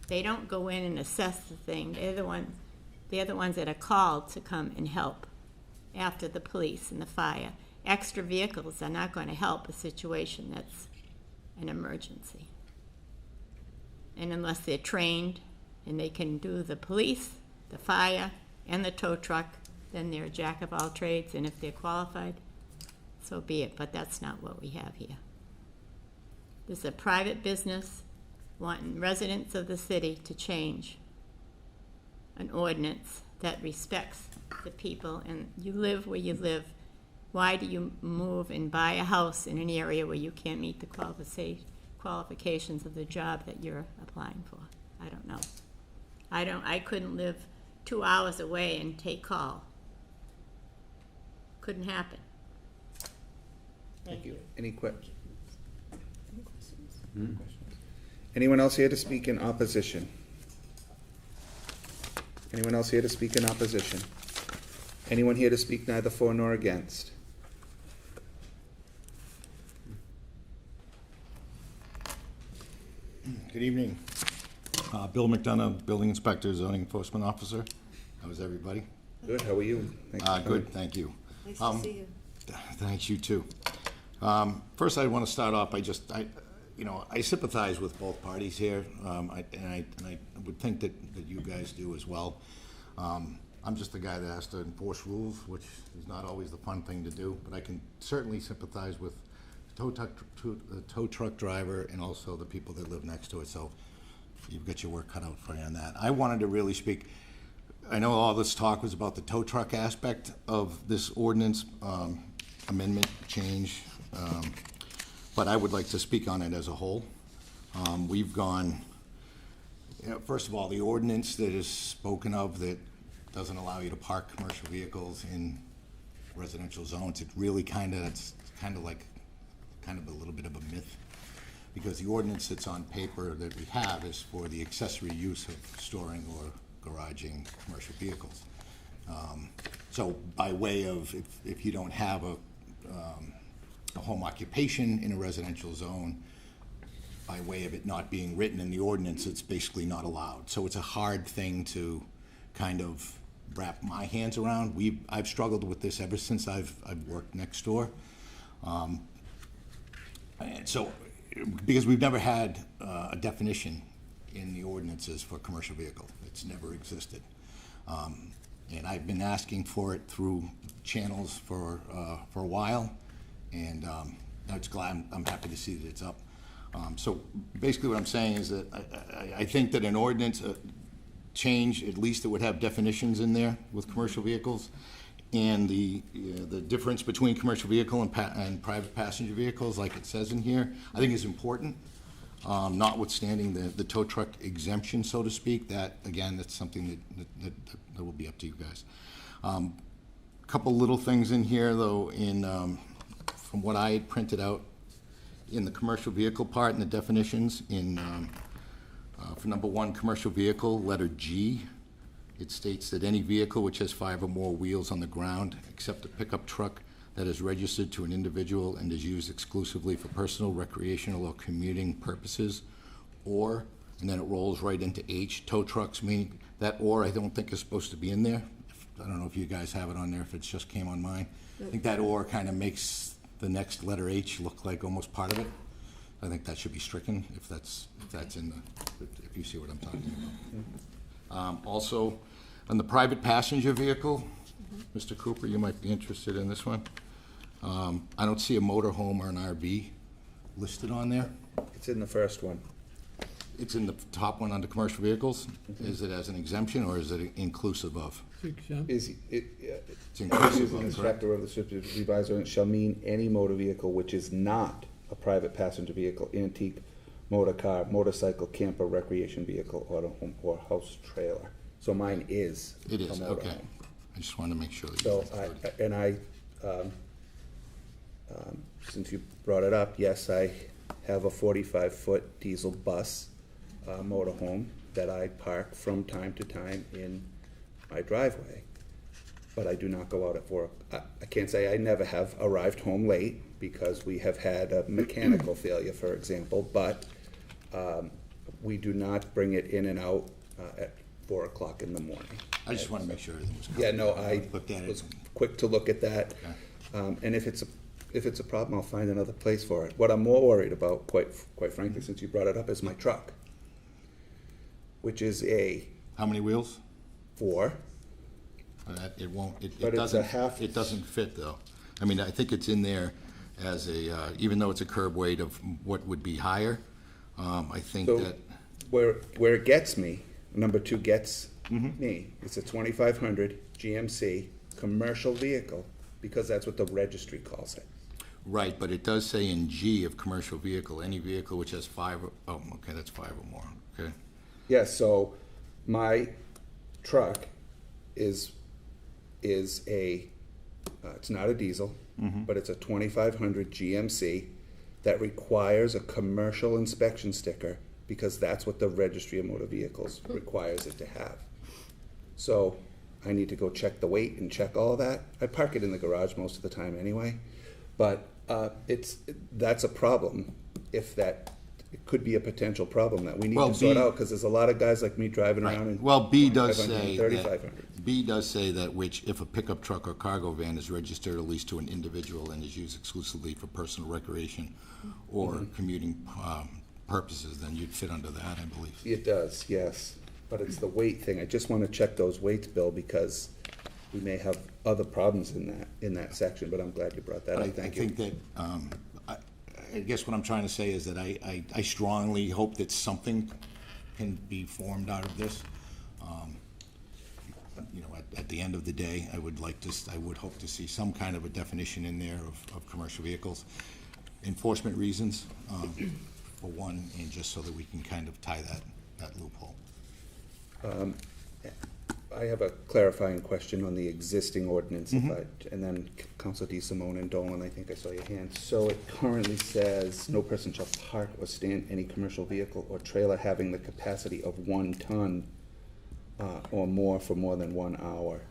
They don't go in and assess the thing. They're the ones that are called to come and help after the police and the fire. Extra vehicles are not going to help a situation that's an emergency. And unless they're trained and they can do the police, the fire, and the tow truck, then they're a jack of all trades, and if they're qualified, so be it, but that's not what we have here. This is a private business wanting residents of the city to change an ordinance that respects the people, and you live where you live. Why do you move and buy a house in an area where you can't meet the qualifications of the job that you're applying for? I don't know. I couldn't live 2 hours away and take call. Couldn't happen. Thank you. Any questions? Anyone else here to speak in opposition? Anyone else here to speak in opposition? Anyone here to speak neither for nor against? Good evening. Bill McDonough, Building Inspector, Zoning Enforcement Officer. How is everybody? Good, how are you? Good, thank you. Nice to see you. Thanks, you too. First, I want to start off by I sympathize with both parties here, and I would think that you guys do as well. I'm just the guy that has to enforce rules, which is not always the fun thing to do, but I can certainly sympathize with the tow truck driver and also the people that live next to it, so you've got your work cut out for you on that. I wanted to really speak, I know all this talk was about the tow truck aspect of this ordinance amendment change, but I would like to speak on it as a whole. We've gone, first of all, the ordinance that is spoken of that doesn't allow you to park commercial vehicles in residential zones, it's kind of a little bit of a myth, because the ordinance that's on paper that we have is for the accessory use of storing or garaging commercial vehicles. So by way of, if you don't have a home occupation in a residential zone, by way of it not being written in the ordinance, it's basically not allowed. So it's a hard thing to kind of wrap my hands around. I've struggled with this ever since I've worked next door. And so, because we've never had a definition in the ordinances for commercial vehicle. It's never existed. And I've been asking for it through channels for a while, and I'm happy to see that it's up. So basically what I'm saying is that I think that an ordinance change, at least it would have definitions in there with commercial vehicles, and the difference between commercial vehicle and private passenger vehicles, like it says in here, I think is important, notwithstanding the tow truck exemption, so to speak. That, again, that's something that will be up to you guys. Couple little things in here, though, from what I had printed out in the commercial vehicle part and the definitions for number 1, commercial vehicle, letter G, it states that any vehicle which has 5 or more wheels on the ground, except a pickup truck that is registered to an individual and is used exclusively for personal, recreational, or commuting purposes, or, and then it rolls right into H, tow trucks, meaning that or I don't think is supposed to be in there. I don't know if you guys have it on there, if it just came on mine. I think that or kind of makes the next letter H look like almost part of it. I think that should be stricken if that's in if you see what I'm talking about. Also, on the private passenger vehicle, Mr. Cooper, you might be interested in this one. I don't see a motorhome or an RV listed on there. It's in the first one. It's in the top one under commercial vehicles. Is it as an exemption or is it inclusive of? It's inclusive an of, inspector of the supervisor, and it shall mean any motor vehicle which is not a private passenger vehicle, antique, motor car, motorcycle, camper, recreation vehicle, auto home, or house trailer. So mine is. It is, a motor okay. home. I just wanted to make sure that So since you brought it up, yes, I have a 45-foot diesel bus motorhome that I park from time to time in my driveway. but I do not go out at 4. I can't say I never have arrived home late because we have had a mechanical failure, for example, but we do not bring it in and out at 4 o'clock in the morning. I just want to make sure everything was covered. Yeah, no, I Looked at it. was quick to look at that. And if it's a problem, I'll find another place for it. What I'm more worried about, quite frankly, since you brought it up, is my truck, which is a... How many wheels? 4. It won't, it But it's a half- it doesn't fit, though. I mean, I think it's in there as a, even though it's a curb weight of what would be higher, I think So that, where it gets me, number 2 gets me, it's a 2500 GMC commercial vehicle, because that's what the registry calls it. right, but it does say in G of commercial vehicle, any vehicle which has 5, okay, that's 5 or more, okay? Yeah, so my truck is a, it's not a diesel, but it's a 2500 GMC that requires a commercial inspection sticker because that's what the Registry of Motor Vehicles requires it to have. So I need to go check the weight and check all of that. I park it in the garage most of the time anyway, but that's a problem if that, it could be a potential problem that we need Well, to sort B- out because there's a lot of guys like me driving Right. around in Well, B does 2500, say 3500. B does say that which, if a pickup truck or cargo van is registered at least to an individual and is used exclusively for personal recreation or commuting purposes, then you'd fit under that, I believe. It does, yes, but it's the weight thing. I just want to check those weights, Bill, because we may have other problems in that section, but I'm glad you brought that But up. Thank you. I think that, I guess what I'm trying to say is that I strongly hope that something can be formed out of this. You know, at the end of the day, I would hope to see some kind of a definition in there of commercial vehicles. Enforcement reasons, for one, and just so that we can kind of tie that loophole. I have a clarifying question on the existing ordinance, and then Council DeSimone and Dolan, I think I saw your hand. So it currently says, no person shall park or stand any commercial vehicle or trailer having the capacity of 1 ton or more for more than 1 hour.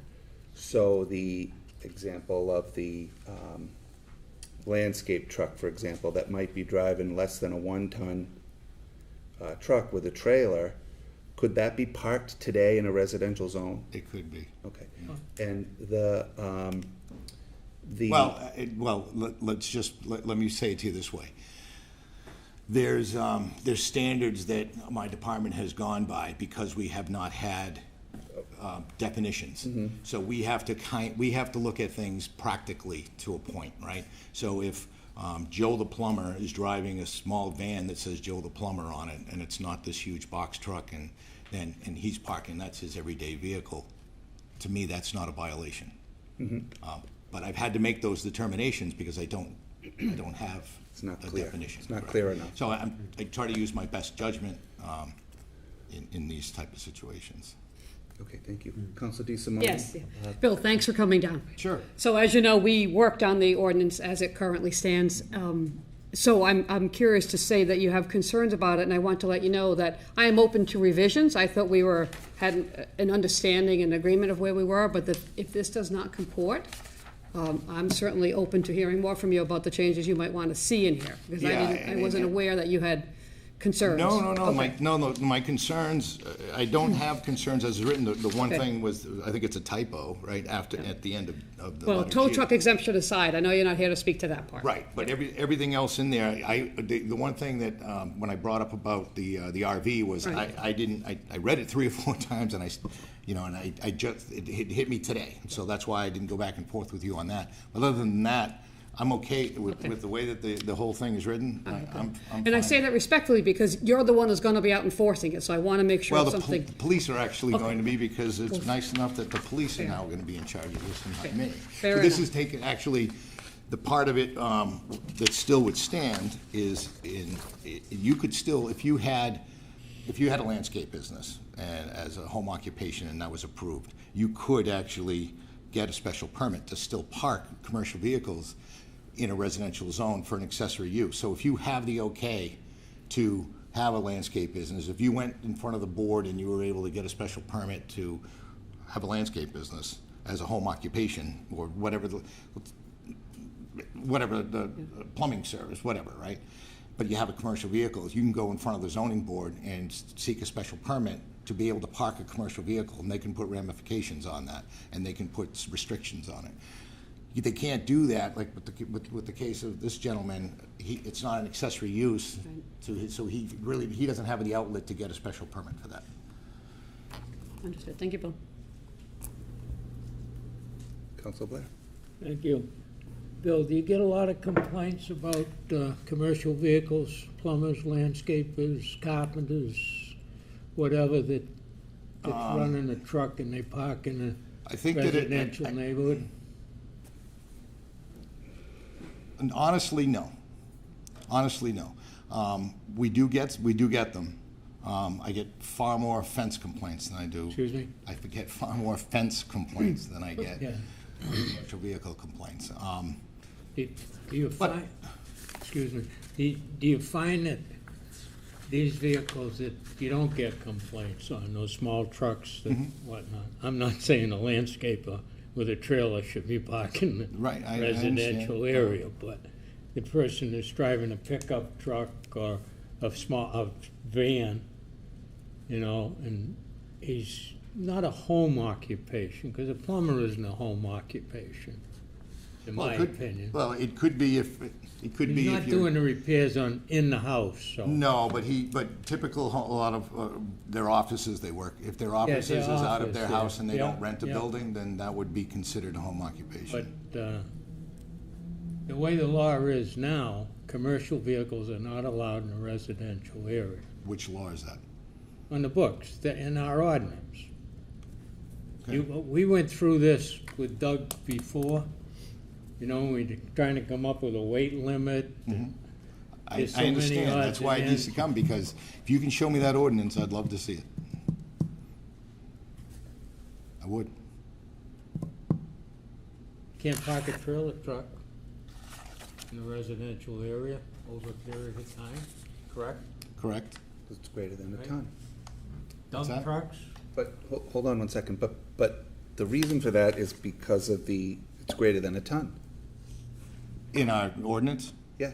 So the example of the landscape truck, for example, that might be driving less than a 1 ton truck with a trailer, could that be parked today in a residential zone? It could be. Okay. And the Let me say it to you this way. There's standards that my department has gone by because we have not had definitions. So we have to look at things practically to a point, right? So if Joe the plumber is driving a small van that says Joe the plumber on it, and it's not this huge box truck, and he's parking, that's his everyday vehicle, to me, that's not a violation. But I've had to make those determinations because I don't have a definition. It's not clear enough. So I try to use my best judgment in these type of situations. Okay, thank you. Council DeSimone? Yes. Bill, thanks for coming down. Sure. So as you know, we worked on the ordinance as it currently stands. So I'm curious to say that you have concerns about it, and I want to let you know that I am open to revisions. I thought we had an understanding and agreement of where we were, but if this does not comport, I'm certainly open to hearing more from you about the changes you might want to see in here, because I wasn't aware that you had concerns. No. Okay. My concerns, I don't have concerns as written. The one thing was, I think it's a typo, right, at the end of the Well, letter tow G. truck exemption aside, I know you're not here to speak to that part. Right, but everything else in there, the one thing that, when I brought up about the RV was, Right. I read it 3 or 4 times, and it hit me today, so that's why I didn't go back and forth with you on that. But other than that, I'm okay with the way that the whole thing is written. I'm And I fine. say that respectfully because you're the one who's going to be out enforcing it, so I want to make sure Well, it's the something. police are actually Okay. going to be, because it's nice enough that the police are now going to be in charge of this and not me. Fair So this enough. is taken, actually, the part of it that still would stand is you could still, if you had a landscape business and as a home occupation and that was approved, you could actually get a special permit to still park commercial vehicles in a residential zone for an accessory use. So if you have the okay to have a landscape business, if you went in front of the board and you were able to get a special permit to have a landscape business, as a home occupation, or whatever the plumbing service, whatever, right? But you have a commercial vehicle, you can go in front of the zoning board and seek a special permit to be able to park a commercial vehicle, and they can put ramifications on that, and they can put restrictions on it. They can't do that, like with the case of this gentleman, it's not an accessory use, so he doesn't have the outlet to get a special permit for that. Understood. Thank you, Bill. Council Blair? Thank you. Bill, do you get a lot of complaints about commercial vehicles, plumbers, landscapers, carpenters, whatever, that's running a truck and they park in a residential neighborhood? And honestly, no. Honestly, no. We do get them. I get far more fence complaints than I do. Excuse me? I get far more fence complaints than I get commercial vehicle complaints. Do you find, excuse me, do you find that these vehicles that you don't get complaints on, those small trucks and whatnot? I'm not saying a landscaper with a trailer should be parking in the residential area, but the person who's driving a pickup truck or a van, you know, and he's not a home occupation, because a plumber isn't a home occupation, in my opinion. Well, it could be if He's not doing the repairs in the house, so. No, but typical, a lot of their offices, they work. If their office is out of their house and they don't rent a building, then that would be considered a home occupation. But the way the law is now, commercial vehicles are not allowed in a residential area. Which law is that? On the books, in our ordinance. Okay. We went through this with Doug before. You know, we're trying to come up with a weight limit. I understand. That's why it needs to come, because if you can show me that ordinance, I'd love to see it. I would. Can't park a trailer truck in a residential area over a period of time, correct? Correct. It's greater than a ton. Dump trucks? But, hold on one second, but the reason for that is because of it's greater than a ton. In our ordinance? Yeah.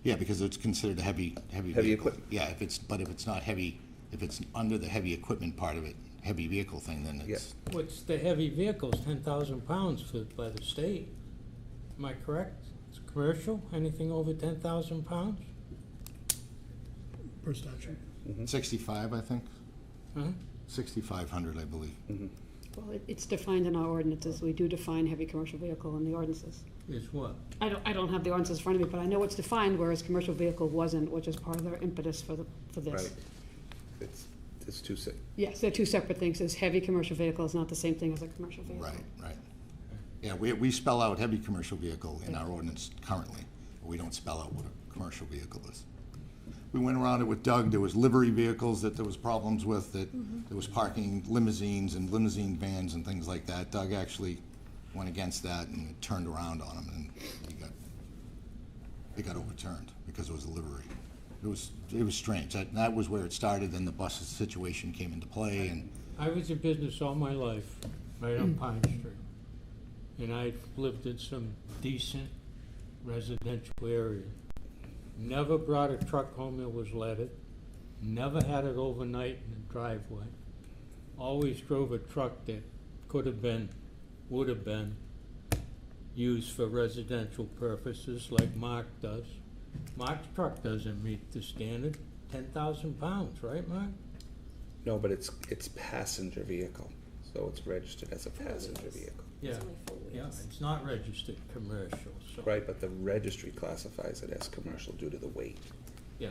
Yeah, because it's considered a heavy equipment. Yeah, if it's not heavy, if it's under the heavy equipment part of it, heavy vehicle thing, then it's. What's the heavy vehicles, 10,000 pounds by the state? Am I correct? It's commercial, anything over 10,000 pounds? Per statute. 65, I think. 6,500, I believe. Well, it's defined in our ordinances. We do define heavy commercial vehicle in the ordinances. Is what? I don't have the ordinances in front of me, but I know it's defined, whereas commercial vehicle wasn't, which is part of their impetus for this. Right. It's two separate. Yes, they're two separate things. As heavy commercial vehicle is not the same thing as a commercial vehicle. Right. Yeah, we spell out heavy commercial vehicle in our ordinance currently, but we don't spell out what a commercial vehicle is. We went around it with Doug. There was livery vehicles that there was problems with, that there was parking limousines and limousine vans and things like that. Doug actually went against that and it turned around on him, and it got overturned because it was a livery. It was strange. That was where it started. Then the bus situation came into play, and I was in business all my life, right on Pine Street, and I've lived in some decent residential area. Never brought a truck home that was leaded. Never had it overnight in the driveway. Always drove a truck that would have been used for residential purposes like Mark does. Mark's truck doesn't meet the standard, 10,000 pounds, right, Mark? No, but it's passenger vehicle, so it's registered as a passenger vehicle. Yeah, it's not registered commercial, so. Right, but the registry classifies it as commercial due to the weight. Yeah.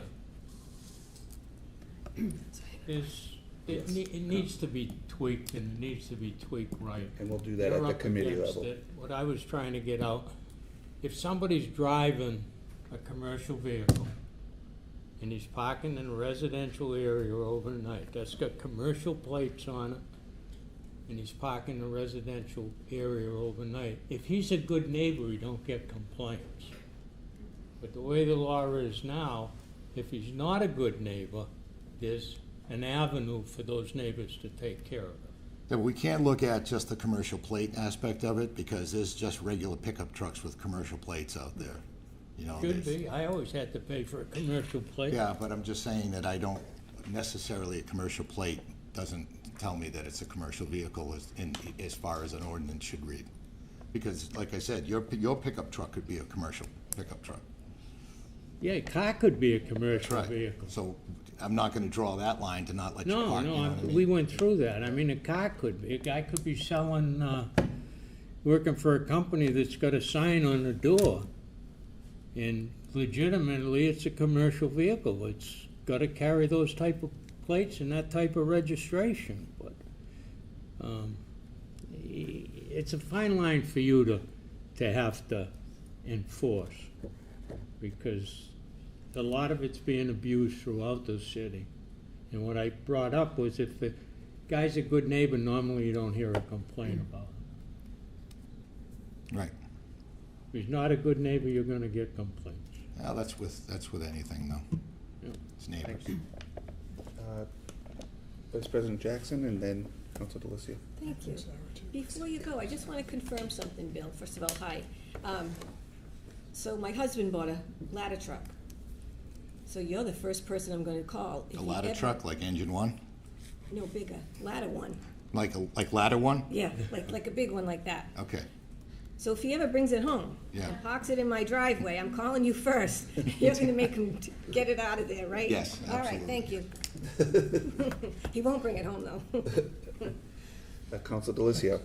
It needs to be tweaked, and it needs to be tweaked right. And we'll do that at the committee level. What I was trying to get out, if somebody's driving a commercial vehicle and he's parking in a residential area overnight, that's got commercial plates on it, and he's parking in a residential area overnight, if he's a good neighbor, he don't get complaints. But the way the law is now, if he's not a good neighbor, there's an avenue for those neighbors to take care of it. Yeah, but we can't look at just the commercial plate aspect of it, because there's just regular pickup trucks with commercial plates out there. You know, Should be. I always had to pay for a commercial plate. yeah, but I'm just saying that I don't necessarily, a commercial plate doesn't tell me that it's a commercial vehicle as far as an ordinance should read. Because, like I said, your pickup truck could be a commercial pickup truck. Yeah, a car could be a commercial Right. vehicle. So I'm not gonna draw that line to not let you No, park, you know what I mean? we went through that. I mean, a car could be. A guy could be selling, working for a company that's got a sign on the door. And legitimately, it's a commercial vehicle. It's got to carry those type of plates and that type of registration. But it's a fine line for you to have to enforce, because a lot of it's being abused throughout the city. And what I brought up was, if the guy's a good neighbor, normally you don't hear a complaint about it. Right. If he's not a good neighbor, you're gonna get complaints. Well, that's with anything, though. Yeah. It's neighbors. Thank you. Vice President Jackson and then Council DeLucia. Thank you. Before you go, I just want to confirm something, Bill. First of all, hi. So my husband bought a ladder truck. So you're the first person I'm going to call. If A he ladder ever- truck, like engine one? No, bigger, ladder one. Like ladder one? Yeah, like a big one like that. Okay. So if he ever brings it home Yeah. and parks it in my driveway, I'm calling you first. You're going to make him get it out of there, right? Yes, All right, thank you. He won't bring it home, though. Council DeLucia.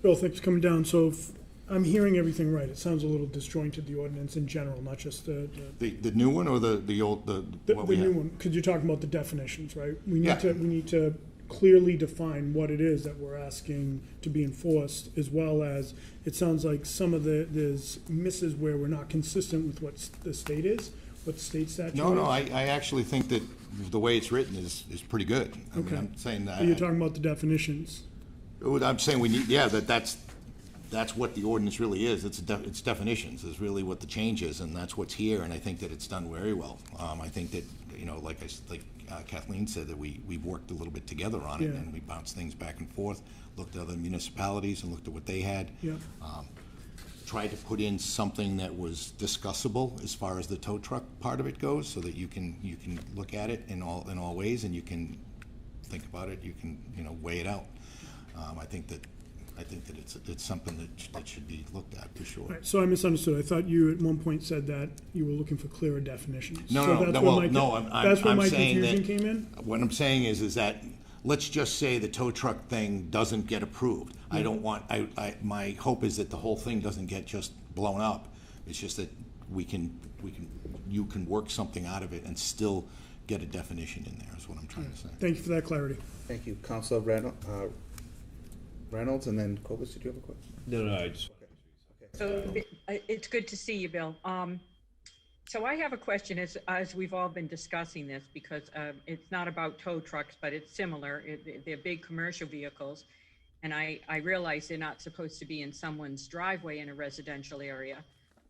Bill, thanks for coming down. So if I'm hearing everything right, it sounds a little disjointed, the ordinance in general, not just the The new one or the old, what we new have? one, because you're talking about the definitions, right? We Yeah. need to clearly define what it is that we're asking to be enforced, as well as, it sounds like some of there's misses where we're not consistent with what the state is, what the state statute is. No, I actually think that the way it's written is pretty good. I mean, Okay. I'm saying that. But you're talking about the definitions. I'm saying we need, yeah, that's what the ordinance really is. It's definitions is really what the change is, and that's what's here, and I think that it's done very well. I think that, like Kathleen said, that we've worked a little bit together on it, Yeah. and we bounced things back and forth, looked at other municipalities and looked at what they had. Yeah. Tried to put in something that was discussable as far as the tow truck part of it goes, so that you can look at it in all ways, and you can think about it, you can, weigh it out. I think that it's something that should be looked at for sure. Right, so I misunderstood. I thought you at one point said that you were looking for clearer definitions. No, So no, that's no, where well, my- no, That's where I'm my saying confusion that. came in? What I'm saying is that, let's just say the tow truck thing doesn't get approved. I don't want, my hope is that the whole thing doesn't get just blown up. It's just that you can work something out of it and still get a definition in there, is what I'm trying to say. Thank you for that clarity. Thank you. Council Reynolds and then Cobus, did you have a question? No, I just. So it's good to see you, Bill. So I have a question as we've all been discussing this, because it's not about tow trucks, but it's similar. They're big commercial vehicles. And I realize they're not supposed to be in someone's driveway in a residential area.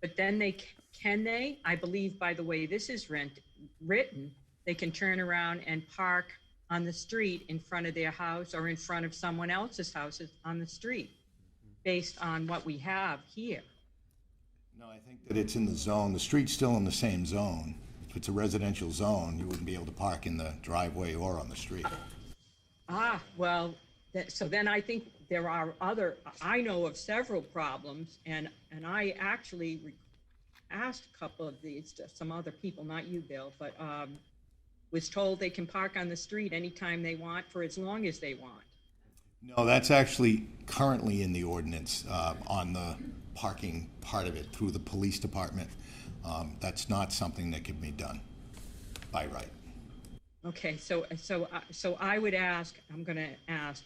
But then I believe by the way this is written, they can turn around and park on the street in front of their house or in front of someone else's house on the street, based on what we have here. No, I think that it's in the zone. The street's still in the same zone. If it's a residential zone, you wouldn't be able to park in the driveway or on the street. Well, so then I think there are I know of several problems, and I actually asked a couple of these to some other people, not you, Bill, but was told they can park on the street anytime they want for as long as they want. No, that's actually currently in the ordinance on the parking part of it through the police department. That's not something that can be done by right. Okay, so I would ask, I'm going to ask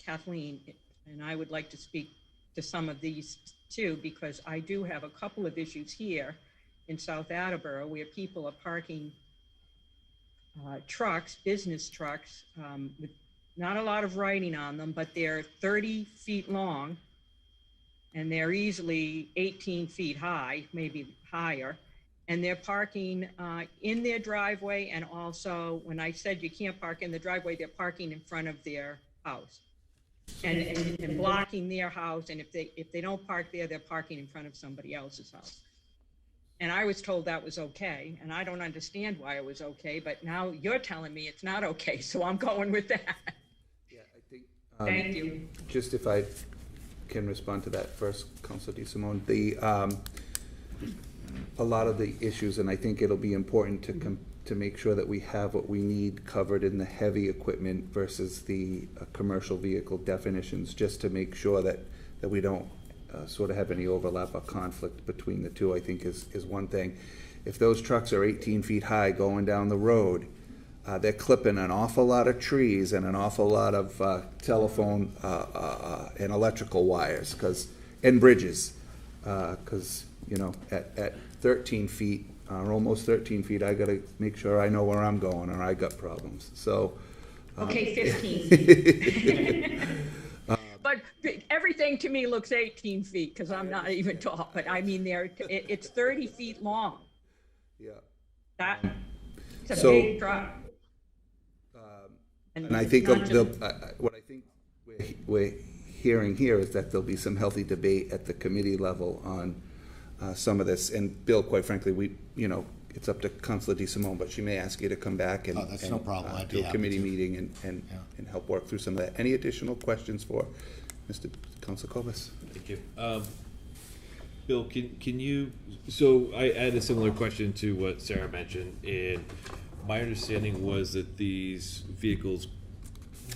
Kathleen, and I would like to speak to some of these too, because I do have a couple of issues here in South Attleboro where people are parking trucks, business trucks, with not a lot of writing on them, but they're 30 feet long and they're easily 18 feet high, maybe higher. And they're parking in their driveway, and also, when I said you can't park in the driveway, they're parking in front of their house. and blocking their house, and if they don't park there, they're parking in front of somebody else's house. And I was told that was okay, and I don't understand why it was okay, but now you're telling me it's not okay, so I'm going with that. Yeah, I think. Thank you. Just if I can respond to that first, Councilor DeSimone, a lot of the issues, and I think it'll be important to make sure that we have what we need covered in the heavy equipment versus the commercial vehicle definitions, just to make sure that we don't sort of have any overlap or conflict between the two, I think is one thing. If those trucks are 18 feet high going down the road, they're clipping an awful lot of trees and an awful lot of telephone and electrical wires and bridges, because you know, at 13 feet or almost 13 feet, I got to make sure I know where I'm going, or I got problems. So. Okay, 15. But everything to me looks 18 feet because I'm not even tall. But I mean, it's 30 feet long. Yeah. It's a big truck. And I think what I think we're hearing here is that there'll be some healthy debate at the committee level on some of this. And Bill, quite frankly, it's up to Councilor DeSimone, but she may ask you to come back and, that's no problem. I'd do be a happy committee to. meeting and help work through some of that. Any additional questions for Mr. Councilor Kovas? Thank you. Bill, can you, so I had a similar question to what Sarah mentioned, and my understanding was that these vehicles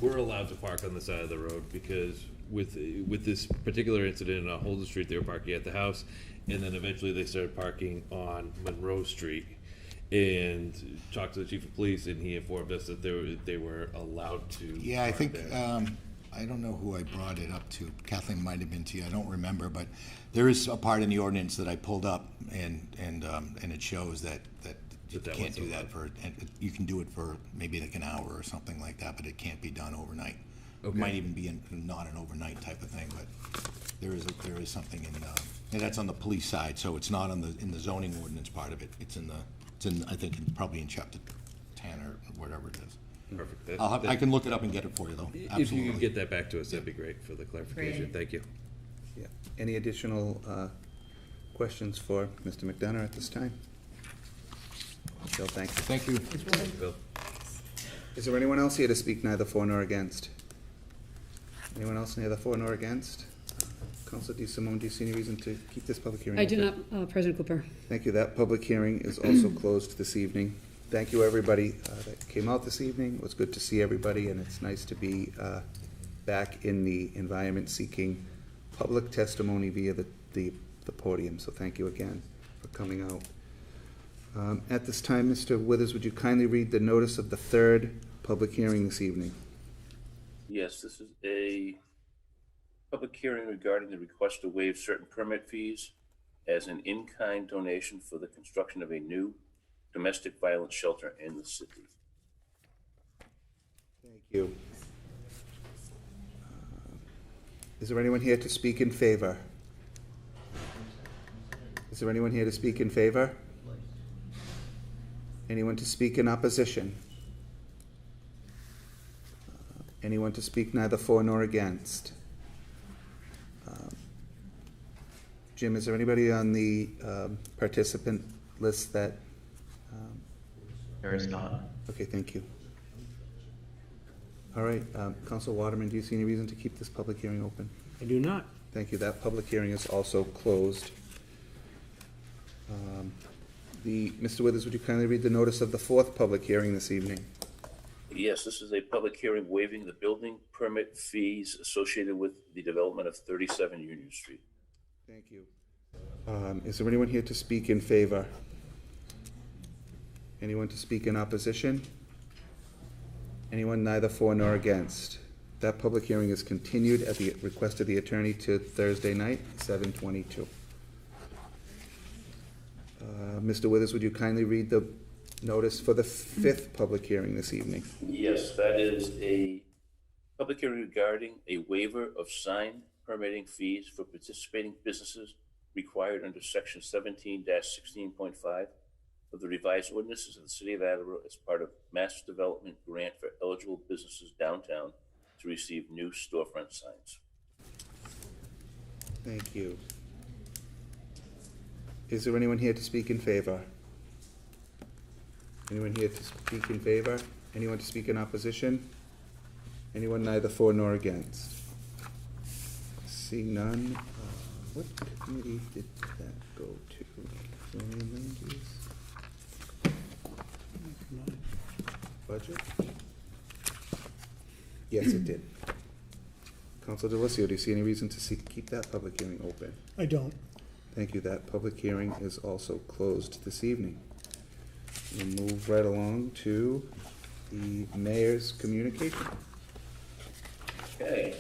were allowed to park on the side of the road because with this particular incident on Holden Street, they were parking at the house, and then eventually they started parking on Monroe Street, and talked to the chief of police, and he informed us that they were allowed to. Yeah, I think, I don't know who I brought it up to. Kathleen might have been to you. I don't remember, but there is a part in the ordinance that I pulled up, and it shows that you can't do that and you can do it for maybe like an hour or something like that, but it can't be done overnight. Okay. It might even be not an overnight type of thing, but there is something and that's on the police side, so it's not in the zoning ordinance part of it. It's in I think probably in chapter 10 or whatever it is. Perfect. I can look it up and get it for you, though. Absolutely. If you could get that back to us, that'd be great for the clarification. Thank you. Yeah. Any additional questions for Mr. McDonough at this time? Bill, thank you. Thank you. Thank you, Bill. Is there anyone else here to speak neither for nor against? Anyone else neither for nor against? Councilor DeSimone, do you see any reason to keep this public hearing open? I do not, President Cooper. Thank you. That public hearing is also closed this evening. Thank you, everybody that came out this evening. It was good to see everybody, and it's nice to be back in the environment seeking public testimony via the podium. So thank you again for coming out. At this time, Mr. Withers, would you kindly read the notice of the third public hearing this evening? Yes, this is a public hearing regarding the request to waive certain permit fees as an in-kind donation for the construction of a new domestic violence shelter in the city. Thank you. Is there anyone here to speak in favor? Is there anyone here to speak in favor? Anyone to speak in opposition? Anyone to speak neither for nor against? Jim, is there anybody on the participant list that? There is not. Okay, thank you. All right, Councilor Waterman, do you see any reason to keep this public hearing open? I do not. Thank you. That public hearing is also closed. Mr. Withers, would you kindly read the notice of the fourth public hearing this evening? Yes, this is a public hearing waiving the building permit fees associated with the development of 37 Union Street. Thank you. Is there anyone here to speak in favor? Anyone to speak in opposition? Anyone neither for nor against? That public hearing is continued at the request of the attorney to Thursday night, 7/22. Mr. Withers, would you kindly read the notice for the fifth public hearing this evening? Yes, that is a public hearing regarding a waiver of sign permitting fees for participating businesses required under section 17-16.5 of the revised ordinances of the city of Attleboro as part of master development grant for eligible businesses downtown to receive new storefront signs. Thank you. Is there anyone here to speak in favor? Anyone here to speak in favor? Anyone to speak in opposition? Anyone neither for nor against? Seeing none, what committee did that go to? Zoning and land use? Budget? Yes, it did. Council Delicio, do you see any reason to keep that public hearing open? I don't. Thank you. That public hearing is also closed this evening. We'll move right along to the mayor's communication. Okay.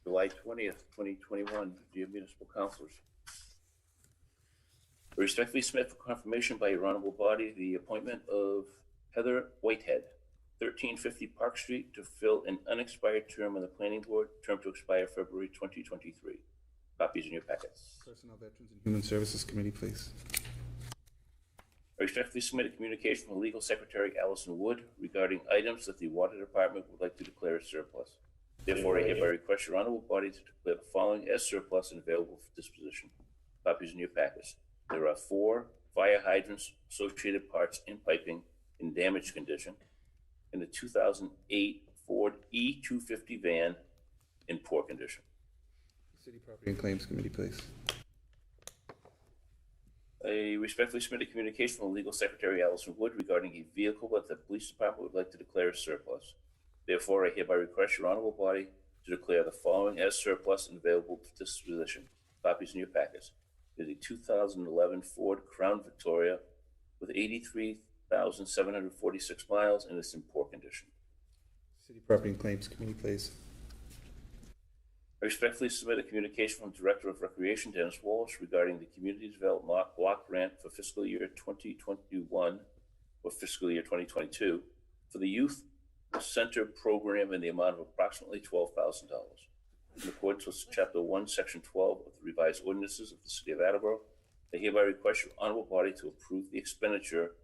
July 20th, 2021, dear municipal councilors. I respectfully submit for confirmation by your honorable body the appointment of Heather Whitehead, 1350 Park Street, to fill an unexpired term on the planning board, term to expire February 2023. Copies in your packets. Personnel, Veterans, and Human Services Committee, please. I respectfully submit a communication from Legal Secretary Allison Wood regarding items that the Water Department would like to declare as surplus. Therefore, I hereby request your honorable body to declare the following as surplus and available for disposition. Copies in your packets. There are 4 fire hydrants, associated parts, and piping in damaged condition, and the 2008 Ford E250 van in poor condition. City Property and Claims Committee, please. I respectfully submit a communication from Legal Secretary Allison Wood regarding a vehicle that the police department would like to declare as surplus. Therefore, I hereby request your honorable body to declare the following as surplus and available for disposition. Copies in your packets. It is a 2011 Ford Crown Victoria with 83,746 miles and it's in poor condition. City Property and Claims Committee, please. I respectfully submit a communication from Director of Recreation Dennis Walsh regarding the Community Development Block Grant for fiscal year 2021 or fiscal year 2022 for the Youth Center Program in the amount of approximately $12,000. In accordance with Chapter 1, Section 12 of the revised ordinances of the City of Attleboro, I hereby request your honorable body to approve the expenditure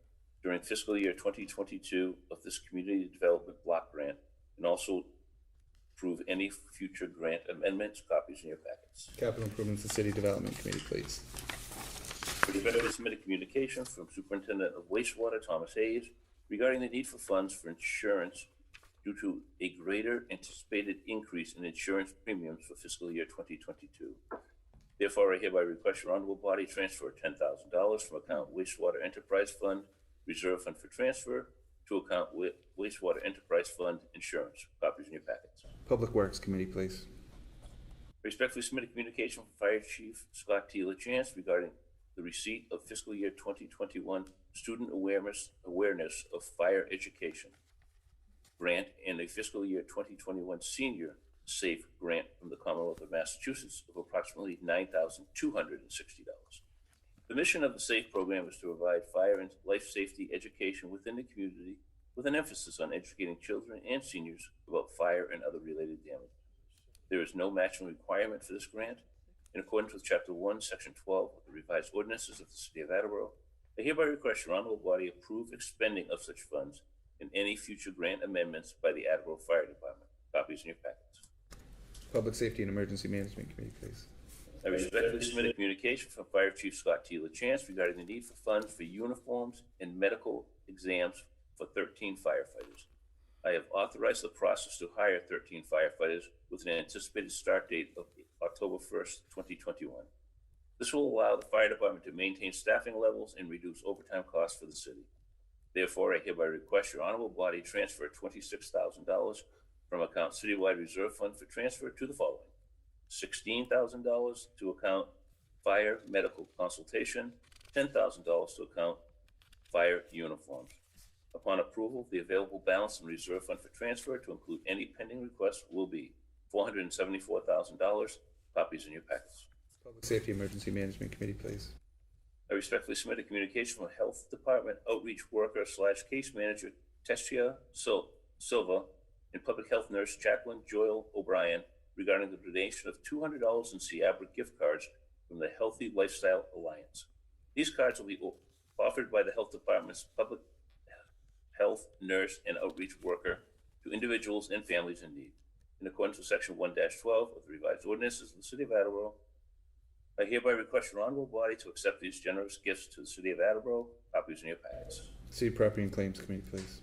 during fiscal year 2022 of this Community Development Block Grant and also approve any future grant amendments. Copies in your packets. Capital Improvements and City Development Committee, please. I respectfully submit a communication from Superintendent of Wastewater Thomas Hayes regarding the need for funds for insurance due to a greater anticipated increase in insurance premiums for fiscal year 2022. Therefore, I hereby request your honorable body transfer $10,000 from account Wastewater Enterprise Fund, Reserve Fund for transfer, to account Wastewater Enterprise Fund Insurance. Copies in your packets. Public Works Committee, please. Respectfully submit a communication from Fire Chief Scott T. LaChance regarding the receipt of fiscal year 2021 Student Awareness of Fire Education grant and a fiscal year 2021 Senior SAFE grant from the Commonwealth of Massachusetts of approximately $9,260. The mission of the SAFE program is to provide fire and life safety education within the community with an emphasis on educating children and seniors about fire and other related damage. There is no matching requirement for this grant. In accordance with Chapter 1, Section 12 of the revised ordinances of the City of Attleboro, I hereby request your honorable body approve expending of such funds and any future grant amendments by the Attleboro Fire Department. Copies in your packets. Public Safety and Emergency Management Committee, please. I respectfully submit a communication from Fire Chief Scott T. LaChance regarding the need for funds for uniforms and medical exams for 13 firefighters. I have authorized the process to hire 13 firefighters with an anticipated start date of October 1st, 2021. This will allow the fire department to maintain staffing levels and reduce overtime costs for the city. Therefore, I hereby request your honorable body transfer $26,000 from account Citywide Reserve Fund for transfer to the following: $16,000 to account Fire Medical Consultation, $10,000 to account Fire Uniforms. Upon approval, the available balance in Reserve Fund for transfer to include any pending requests will be $474,000. Copies in your packets. Public Safety Emergency Management Committee, please. I respectfully submit a communication from Health Department Outreach Worker / Case Manager Tessia Silva and Public Health Nurse Chaplain Joyle O'Brien regarding the donation of $200 in Ciabra gift cards from the Healthy Lifestyle Alliance. These cards will be offered by the Health Department's public health nurse and outreach worker to individuals and families in need. In accordance with Section 1-12 of the revised ordinances of the City of Attleboro, I hereby request your honorable body to accept these generous gifts to the City of Attleboro. Copies in your packets. City Property and Claims Committee, please.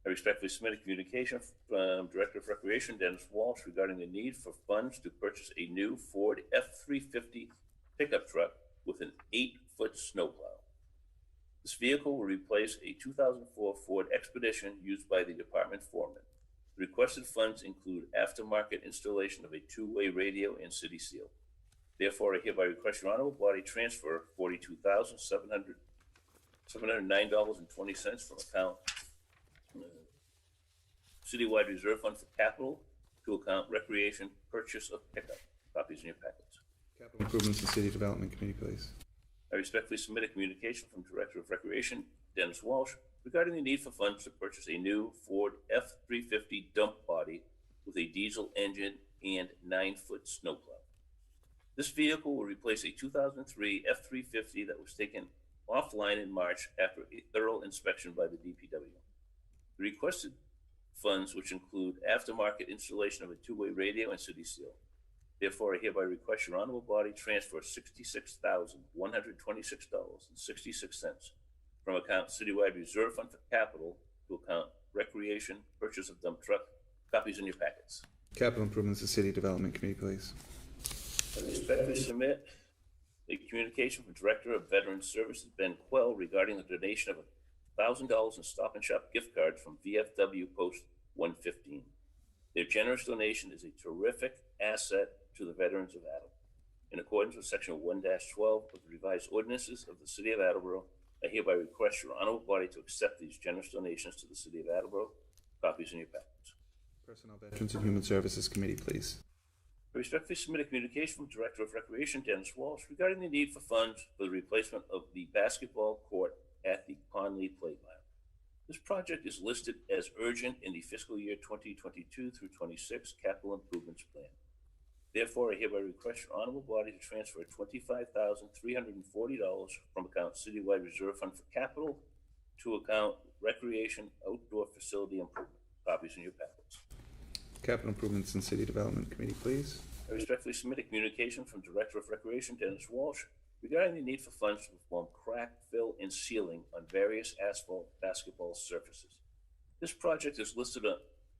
I respectfully submit a communication from Director of Recreation Dennis Walsh regarding the need for funds to purchase a new Ford F-350 pickup truck with an 8-foot snowplow. This vehicle will replace a 2004 Ford Expedition used by the department foreman. The requested funds include aftermarket installation of a two-way radio and city seal. Therefore, I hereby request your honorable body transfer $42,709.20 from account Citywide Reserve Fund for Capital to account Recreation Purchase of Pickup. Copies in your packets. Capital Improvements and City Development Committee, please. I respectfully submit a communication from Director of Recreation Dennis Walsh regarding the need for funds to purchase a new Ford F-350 dump body with a diesel engine and 9-foot snowplow. This vehicle will replace a 2003 F-350 that was taken offline in March after a thorough inspection by the DPW. The requested funds, which include aftermarket installation of a two-way radio and city seal. Therefore, I hereby request your honorable body transfer $66,126.66 from account Citywide Reserve Fund for Capital to account Recreation Purchase of Dump Truck. Copies in your packets. Capital Improvements and City Development Committee, please. I respectfully submit a communication from Director of Veterans Services Ben Quell regarding the donation of $1,000 in Stop and Shop gift cards from VFW Post 115. Their generous donation is a terrific asset to the veterans of Attleboro. In accordance with Section 1-12 of the revised ordinances of the City of Attleboro, I hereby request your honorable body to accept these generous donations to the City of Attleboro. Copies in your packets. Personnel, Veterans, and Human Services Committee, please. I respectfully submit a communication from Director of Recreation Dennis Walsh regarding the need for funds for the replacement of the basketball court at the Conley Playground. This project is listed as urgent in the fiscal year 2022 through 26 capital improvements plan. Therefore, I hereby request your honorable body to transfer $25,340 from account Citywide Reserve Fund for Capital to account Recreation Outdoor Facility Improvement. Copies in your packets. Capital Improvements and City Development Committee, please. I respectfully submit a communication from Director of Recreation Dennis Walsh regarding the need for funds to perform crack, fill, and sealing on various asphalt basketball surfaces. This project is listed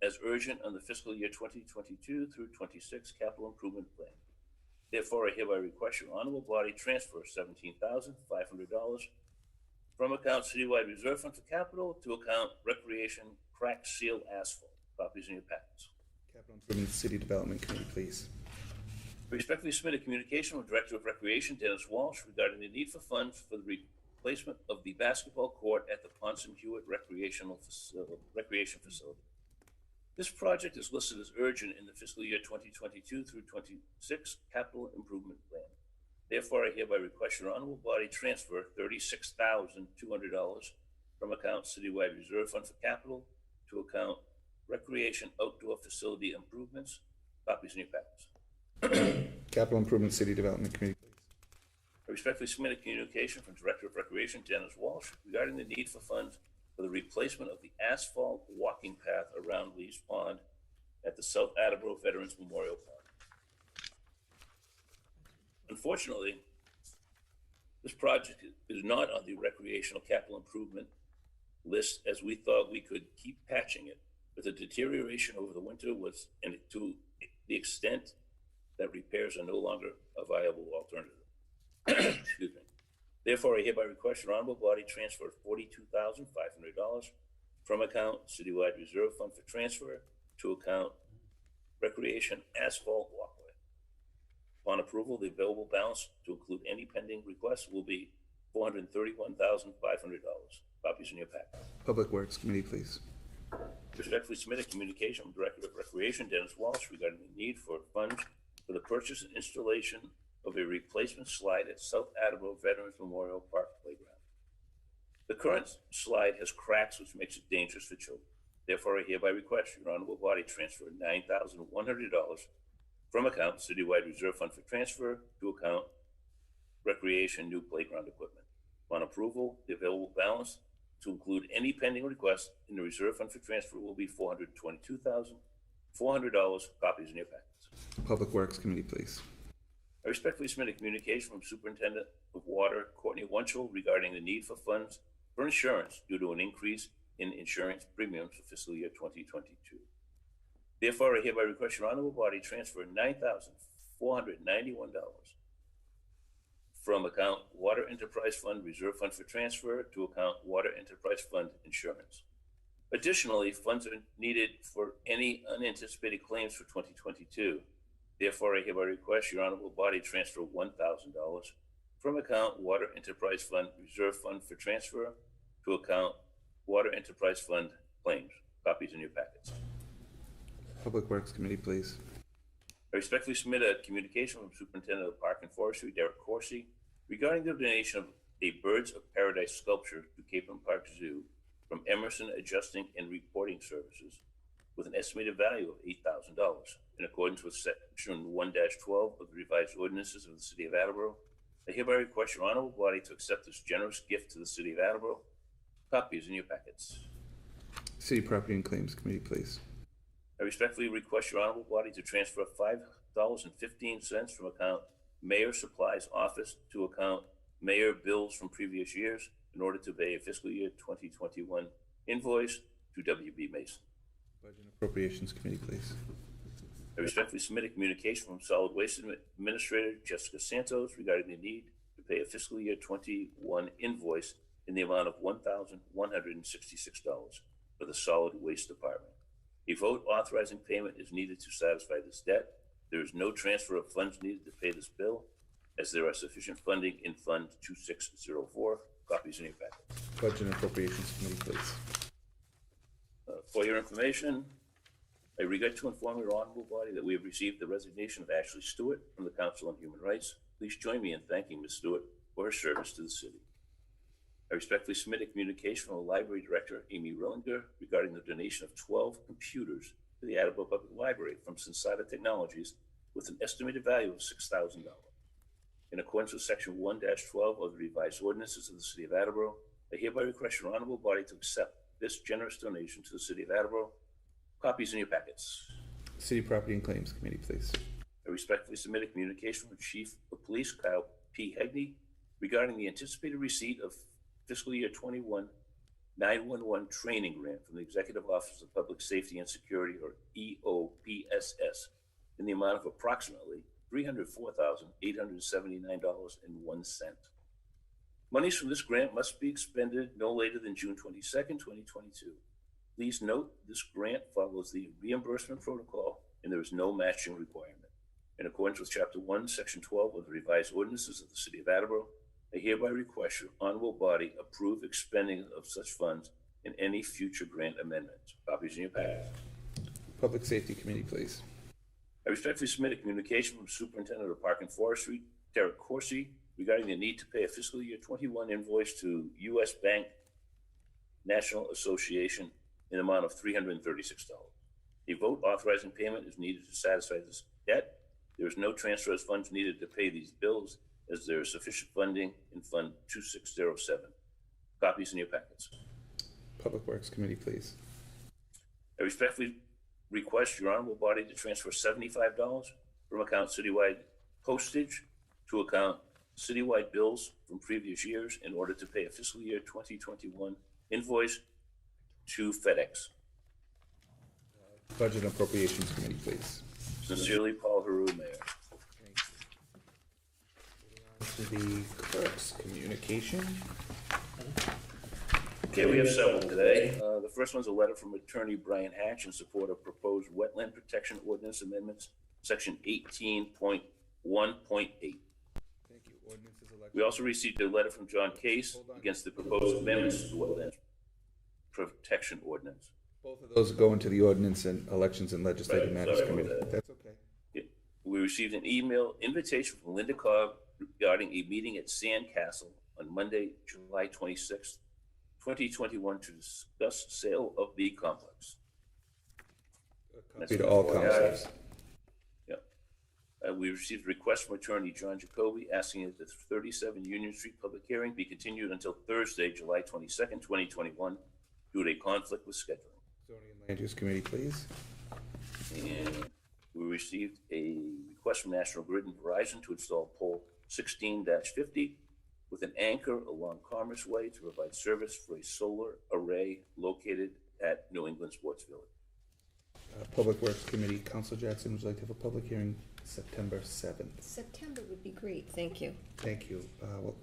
as urgent on the fiscal year 2022 through 26 capital improvement plan. Therefore, I hereby request your honorable body transfer $17,500 from account Citywide Reserve Fund for Capital to account Recreation Crack Seal Asphalt. Copies in your packets. Capital Improvements City Development Committee, please. I respectfully submit a communication with Director of Recreation Dennis Walsh regarding the need for funds for the replacement of the basketball court at the Ponson Hewitt Recreation Facility. This project is listed as urgent in the fiscal year 2022 through 26 capital improvement plan. Therefore, I hereby request your honorable body transfer $36,200 from account Citywide Reserve Fund for Capital to account Recreation Outdoor Facility Improvements. Copies in your packets. Capital Improvement City Development Committee, please. I respectfully submit a communication from Director of Recreation Dennis Walsh regarding the need for funds for the replacement of the asphalt walking path around Lee's Pond at the South Attleboro Veterans Memorial Park. Unfortunately, this project is not on the recreational capital improvement list, as we thought we could keep patching it, but the deterioration over the winter was, and to the extent that repairs are no longer a viable alternative. Excuse me. Therefore, I hereby request your honorable body transfer $42,500 from account Citywide Reserve Fund for transfer to account Recreation Asphalt Walkway. Upon approval, the available balance to include any pending requests will be $431,500. Copies in your packet. Public Works Committee, please. Respectfully submit a communication from Director of Recreation Dennis Walsh regarding the need for funds for the purchase and installation of a replacement slide at South Attleboro Veterans Memorial Park Playground. The current slide has cracks, which makes it dangerous for children. Therefore, I hereby request your honorable body transfer $9,100 from account Citywide Reserve Fund for transfer to account Recreation New Playground Equipment. Upon approval, the available balance to include any pending requests in the reserve fund for transfer will be $422,400. Copies in your packets. Public Works Committee, please. I respectfully submit a communication from Superintendent of Water Courtney Wunschel regarding the need for funds for insurance due to an increase in insurance premiums for fiscal year 2022. Therefore, I hereby request your honorable body transfer $9,491 from account Water Enterprise Fund Reserve Fund for transfer to account Water Enterprise Fund Insurance. Additionally, funds are needed for any unanticipated claims for 2022. Therefore, I hereby request your honorable body transfer $1,000 from account Water Enterprise Fund Reserve Fund for transfer to account Water Enterprise Fund claims. Copies in your packets. Public Works Committee, please. I respectfully submit a communication from Superintendent of Park and Forestry, Derek Corsi, regarding the donation of a Birds of Paradise sculpture to Cape and Park Zoo from Emerson Adjusting and Reporting Services with an estimated value of $8,000. In accordance with Section 1-12 of the revised ordinances of the City of Attleboro, I hereby request your honorable body to accept this generous gift to the City of Attleboro. Copies in your packets. City Property and Claims Committee, please. I respectfully request your honorable body to transfer $5.15 from account Mayor Supplies Office to account Mayor Bills from previous years in order to pay a fiscal year 2021 invoice to WB Mason. Budget and Appropriations Committee, please. I respectfully submit a communication from Solid Waste Administrator Jessica Santos regarding the need to pay a fiscal year 21 invoice in the amount of $1,166 for the Solid Waste Department. A vote authorizing payment is needed to satisfy this debt. There is no transfer of funds needed to pay this bill, as there are sufficient funding in Fund 2604. Copies in your packet. Budget and Appropriations Committee, please. For your information, I regret to inform your honorable body that we have received the resignation of Ashley Stewart from the Council on Human Rights. Please join me in thanking Ms. Stewart for her service to the city. I respectfully submit a communication from the Library Director, Amy Rillinger, regarding the donation of 12 computers to the Attleboro Public Library from Sensata Technologies with an estimated value of $6,000. In accordance with Section 1-12 of the revised ordinances of the City of Attleboro, I hereby request your honorable body to accept this generous donation to the City of Attleboro. Copies in your packets. City Property and Claims Committee, please. I respectfully submit a communication from Chief of Police Kyle P. Hegney regarding the anticipated receipt of fiscal year 21 911 training grant from the Executive Office of Public Safety and Security, or EOPSS, in the amount of approximately $304,879.01. Monies from this grant must be expended no later than June 22nd, 2022. Please note this grant follows the reimbursement protocol and there is no matching requirement. In accordance with Chapter 1, Section 12 of the revised ordinances of the City of Attleboro, I hereby request your honorable body approve expending of such funds in any future grant amendments. Copies in your packet. Public Safety Committee, please. I respectfully submit a communication from Superintendent of Park and Forestry, Derek Corsi, regarding the need to pay a fiscal year 21 invoice to U.S. Bank National Association in the amount of $336. A vote authorizing payment is needed to satisfy this debt. There is no transfer of funds needed to pay these bills, as there is sufficient funding in Fund 2607. Copies in your packets. Public Works Committee, please. I respectfully request your honorable body to transfer $75 from account citywide postage to account citywide bills from previous years in order to pay a fiscal year 2021 invoice to FedEx. Budget and Appropriations Committee, please. Sincerely, Paul Heroux, Mayor. To the clerk's communication. Okay, we have several today. The first one's a letter from Attorney Brian Hatch in support of proposed Wetland Protection Ordinance Amendments, Section 18.1.8. Thank you. Ordinances, election. We also received a letter from John Case against the proposed amendments to the Wetland Protection Ordinance. Both of those go into the Ordinance and Elections and Legislative Right, Matters sorry Committee. about that. That's okay. Yeah. We received an email invitation from Linda Cobb regarding a meeting at Sandcastle on Monday, July 26th, 2021 to discuss sale of the complex. Copy to all councilors. Yeah. We received a request from Attorney John Jacoby asking that the 37 Union Street public hearing be continued until Thursday, July 22nd, 2021, due to a conflict with scheduling. Zoning and Land Use Committee, please. And we received a request from National Grid and Verizon to install pole 16-50 with an anchor along Commerce Way to provide service for a solar array located at New England Sports Village. Public Works Committee, Council Jackson, would you like to have a public hearing September 7th? September would be great, thank you. Thank you. We'll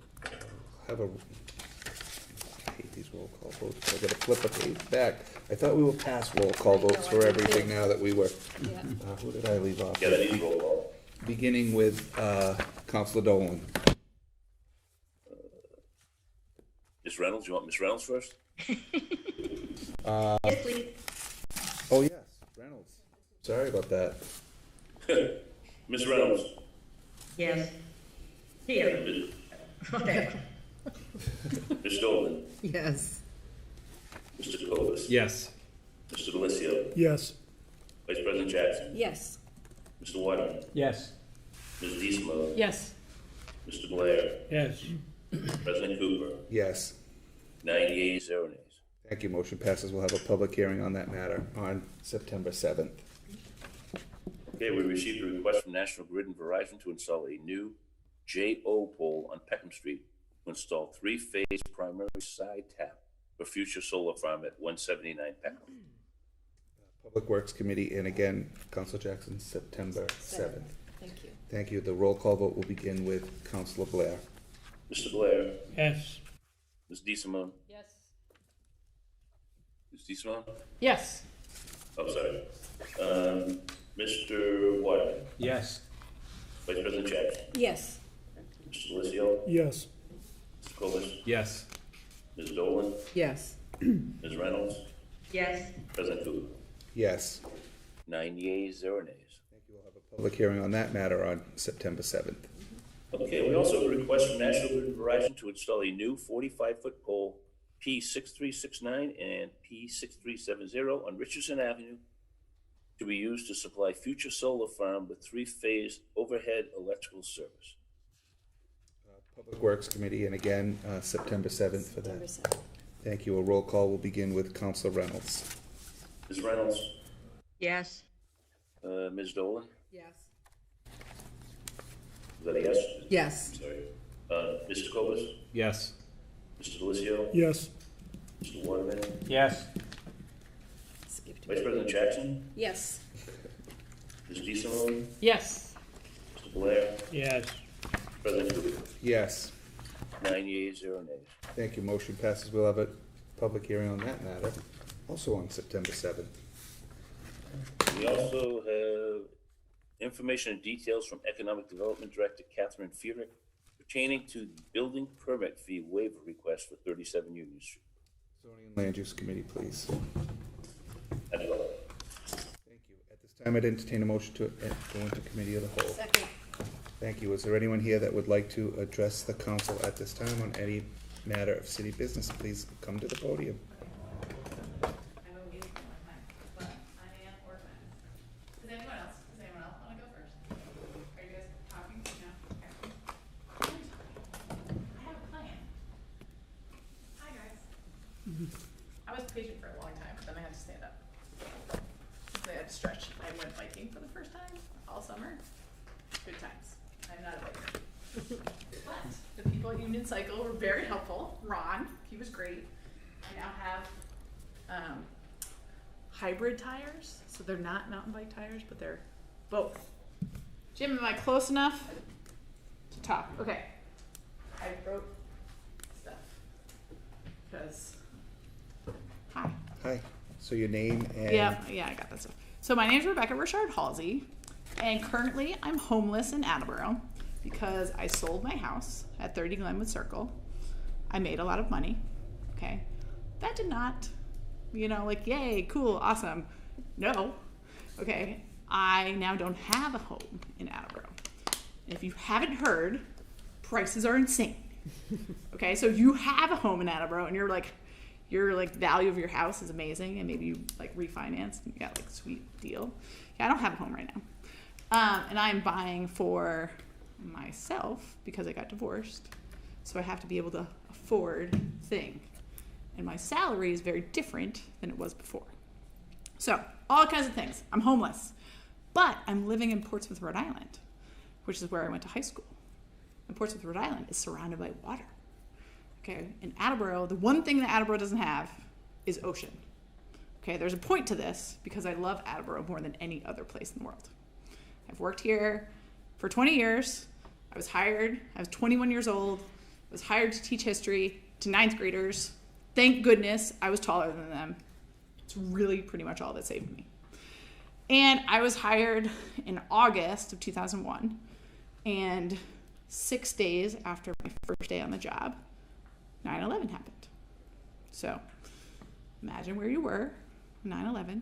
have a, I hate these roll call votes. I gotta flip a page back. I thought we were past roll call votes for everything now that we were. Yeah. Who did I leave off? Yeah, that needs roll call. Beginning with Councilor Dolan. Ms. Reynolds, you want Ms. Reynolds first? Yes, please. Oh, yes, Reynolds. Sorry about that. Ms. Reynolds. Yes. Here. Okay. Ms. Dolan. Yes. Mr. Jacobus. Yes. Mr. Delissio. Yes. Vice President Jackson. Yes. Mr. Waterman. Yes. Ms. Diesmo. Yes. Mr. Blair. Yes. President Cooper. Yes. 9 yeas, 0 nays. Thank you. Motion passes. We'll have a public hearing on that matter on September 7th. Okay, we received a request from National Grid and Verizon to install a new JO pole on Peckham Street to install 3-phase primary side tap for future solar farm at 179 Peckham. Public Works Committee, and again, Council Jackson, September 7th. Thank you. Thank you. The roll call vote will begin with Councilor Blair. Mr. Blair. Yes. Ms. DeSimone. Yes. Ms. DeSimone? Yes. Oh, sorry. Mr. Waterman. Yes. Vice President Jackson. Yes. Mr. Delissio. Yes. Mr. Colas. Yes. Ms. Dolan. Yes. Ms. Reynolds. Yes. President Cooper. Yes. 9 yeas, 0 nays. Thank you. We'll have a public hearing on that matter on September 7th. Okay, we also have a request from National Grid and Verizon to install a new 45-foot pole P6369 and P6370 on Richardson Avenue to be used to supply future solar farm with 3-phase overhead electrical service. Public Works Committee, and again, September 7th for September that. 7th. Thank you. A roll call will begin with Councilor Reynolds. Ms. Reynolds. Yes. Ms. Dolan. Yes. Is that a yes? Yes. I'm sorry. Mr. Cobus. Yes. Mr. Delissio. Yes. Mr. Waterman. Yes. Vice President Jackson. Yes. Ms. DeSimone. Yes. Mr. Blair. Yes. President Cooper. Yes. 9 yeas, 0 nays. Thank you. Motion passes. We'll have a public hearing on that matter, also on September 7th. We also have information and details from Economic Development Director Catherine Furyk pertaining to the building permit fee waiver request for 37 Union Street. Zoning and Land Use Committee, please. Attleboro. Thank you. At this time, I'd entertain a motion to go into committee of the whole. Second. Thank you. Is there anyone here that would like to address the council at this time on any matter of city business? Please come to the podium. I was patient for a long time, but then I had to stand up. I had to stretch. I went biking for the first time all summer. Good times. I'm not a biker. But the people at Union Cycle were very helpful. Ron, he was great. I now have hybrid tires. So they're not mountain bike tires, but they're both. Jim, am I close enough to talk? Okay. I wrote stuff. Because hi. Hi. So your name and... Yeah, I got that stuff. So my name is Rebecca Richard Halsey, and currently I'm homeless in Attleboro because I sold my house at 30 Glenwood Circle. I made a lot of money, okay? That did not, like, yay, cool, awesome. No, okay? I now don't have a home in Attleboro. If you haven't heard, prices are insane. Okay, so you have a home in Attleboro and your value of your house is amazing, and maybe you refinance and you got sweet deal. Yeah, I don't have a home right now. And I'm buying for myself because I got divorced. So I have to be able to afford thing. And my salary is very different than it was before. So all kinds of things. I'm homeless, but I'm living in Portsmouth, Rhode Island, which is where I went to high school. And Portsmouth, Rhode Island is surrounded by water. Okay, in Attleboro, the one thing that Attleboro doesn't have is ocean. Okay, there's a point to this because I love Attleboro more than any other place in the world. I've worked here for 20 years. I was hired, I was 21 years old. I was hired to teach history to 9th graders. Thank goodness I was taller than them. It's really pretty much all that saved me. And I was hired in August of 2001. And 6 days after my first day on the job, 9/11 happened. So imagine where you were, 9/11.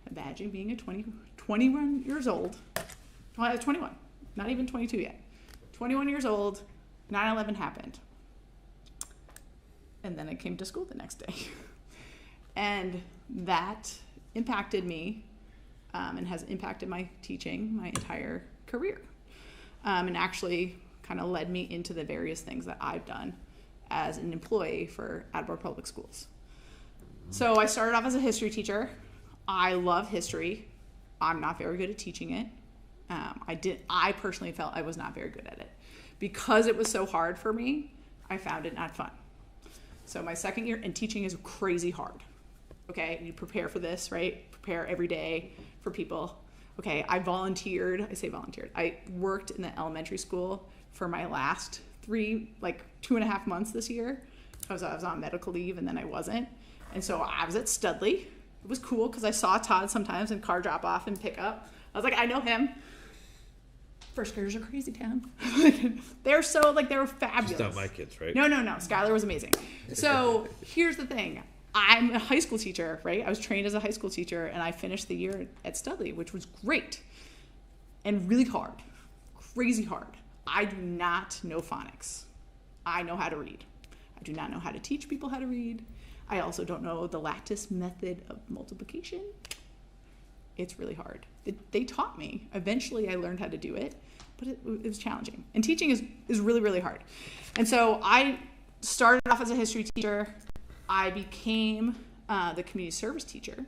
Imagine being a 21 years old. Well, I was 21, not even 22 yet. 21 years old, 9/11 happened. And then I came to school the next day. And that impacted me and has impacted my teaching my entire career. And actually kind of led me into the various things that I've done as an employee for Attleboro Public Schools. So I started off as a history teacher. I love history. I'm not very good at teaching it. I personally felt I was not very good at it. Because it was so hard for me, I found it not fun. So my second year, and teaching is crazy hard. Okay, you prepare for this, right? Prepare every day for people. Okay, I worked in the elementary school for my last 2.5 months this year. I was on medical leave and then I wasn't. And so I was at Studley. It was cool because I saw Todd sometimes in car drop off and pick up. I was like, I know him. First graders are crazy town. They were fabulous. Just not my kids, right? No. Skylar was amazing. So here's the thing. I'm a high school teacher, right? I was trained as a high school teacher and I finished the year at Studley, which was great and really hard, crazy hard. I do not know phonics. I know how to read. I do not know how to teach people how to read. I also don't know the lattice method of multiplication. It's really hard. They taught me. Eventually I learned how to do it, but it was challenging. And teaching is really, really hard. And so I started off as a history teacher. I became the community service teacher.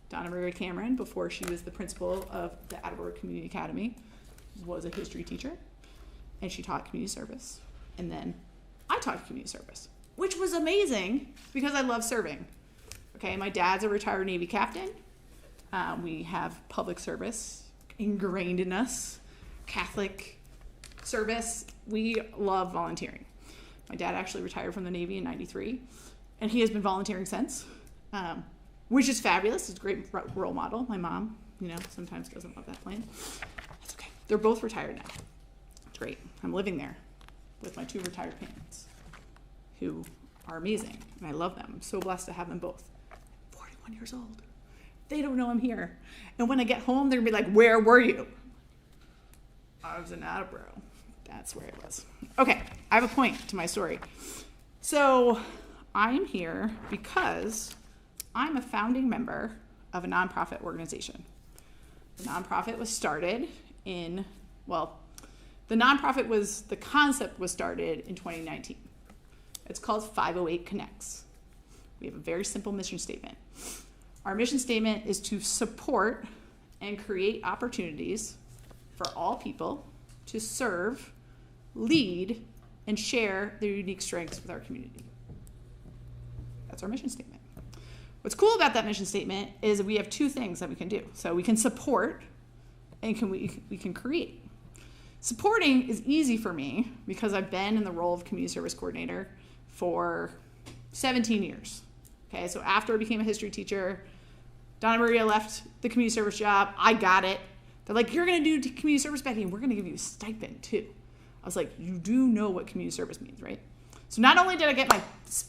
Donna Maria Cameron, before she was the principal of the Attleboro Community Academy, was a history teacher. And she taught community service. And then I taught community service, which was amazing because I love serving. Okay, my dad's a retired Navy captain. We have public service ingrained in us, Catholic service. We love volunteering. My dad actually retired from the Navy in '93, and he has been volunteering since, which is fabulous. It's a great role model. My mom, sometimes doesn't love that plan. That's okay. They're both retired now. It's great. I'm living there with my 2 retired parents who are amazing, and I love them. I'm so blessed to have them both. 41 years old. They don't know I'm here. And when I get home, they're going to be like, where were you? I was in Attleboro. That's where I was. Okay, I have a point to my story. So I'm here because I'm a founding member of a nonprofit organization. The nonprofit was started the concept was started in 2019. It's called 508 Connects. We have a very simple mission statement. Our mission statement is to support and create opportunities for all people to serve, lead, and share their unique strengths with our community. That's our mission statement. What's cool about that mission statement is that we have 2 things that we can do. So we can support and we can create. Supporting is easy for me because I've been in the role of community service coordinator for 17 years. Okay, so after I became a history teacher, Donna Maria left the community service job. I got it. They're like, you're going to do community service, Becky, and we're going to give you a stipend too. I was like, you do know what community service means, right? So not only did I get my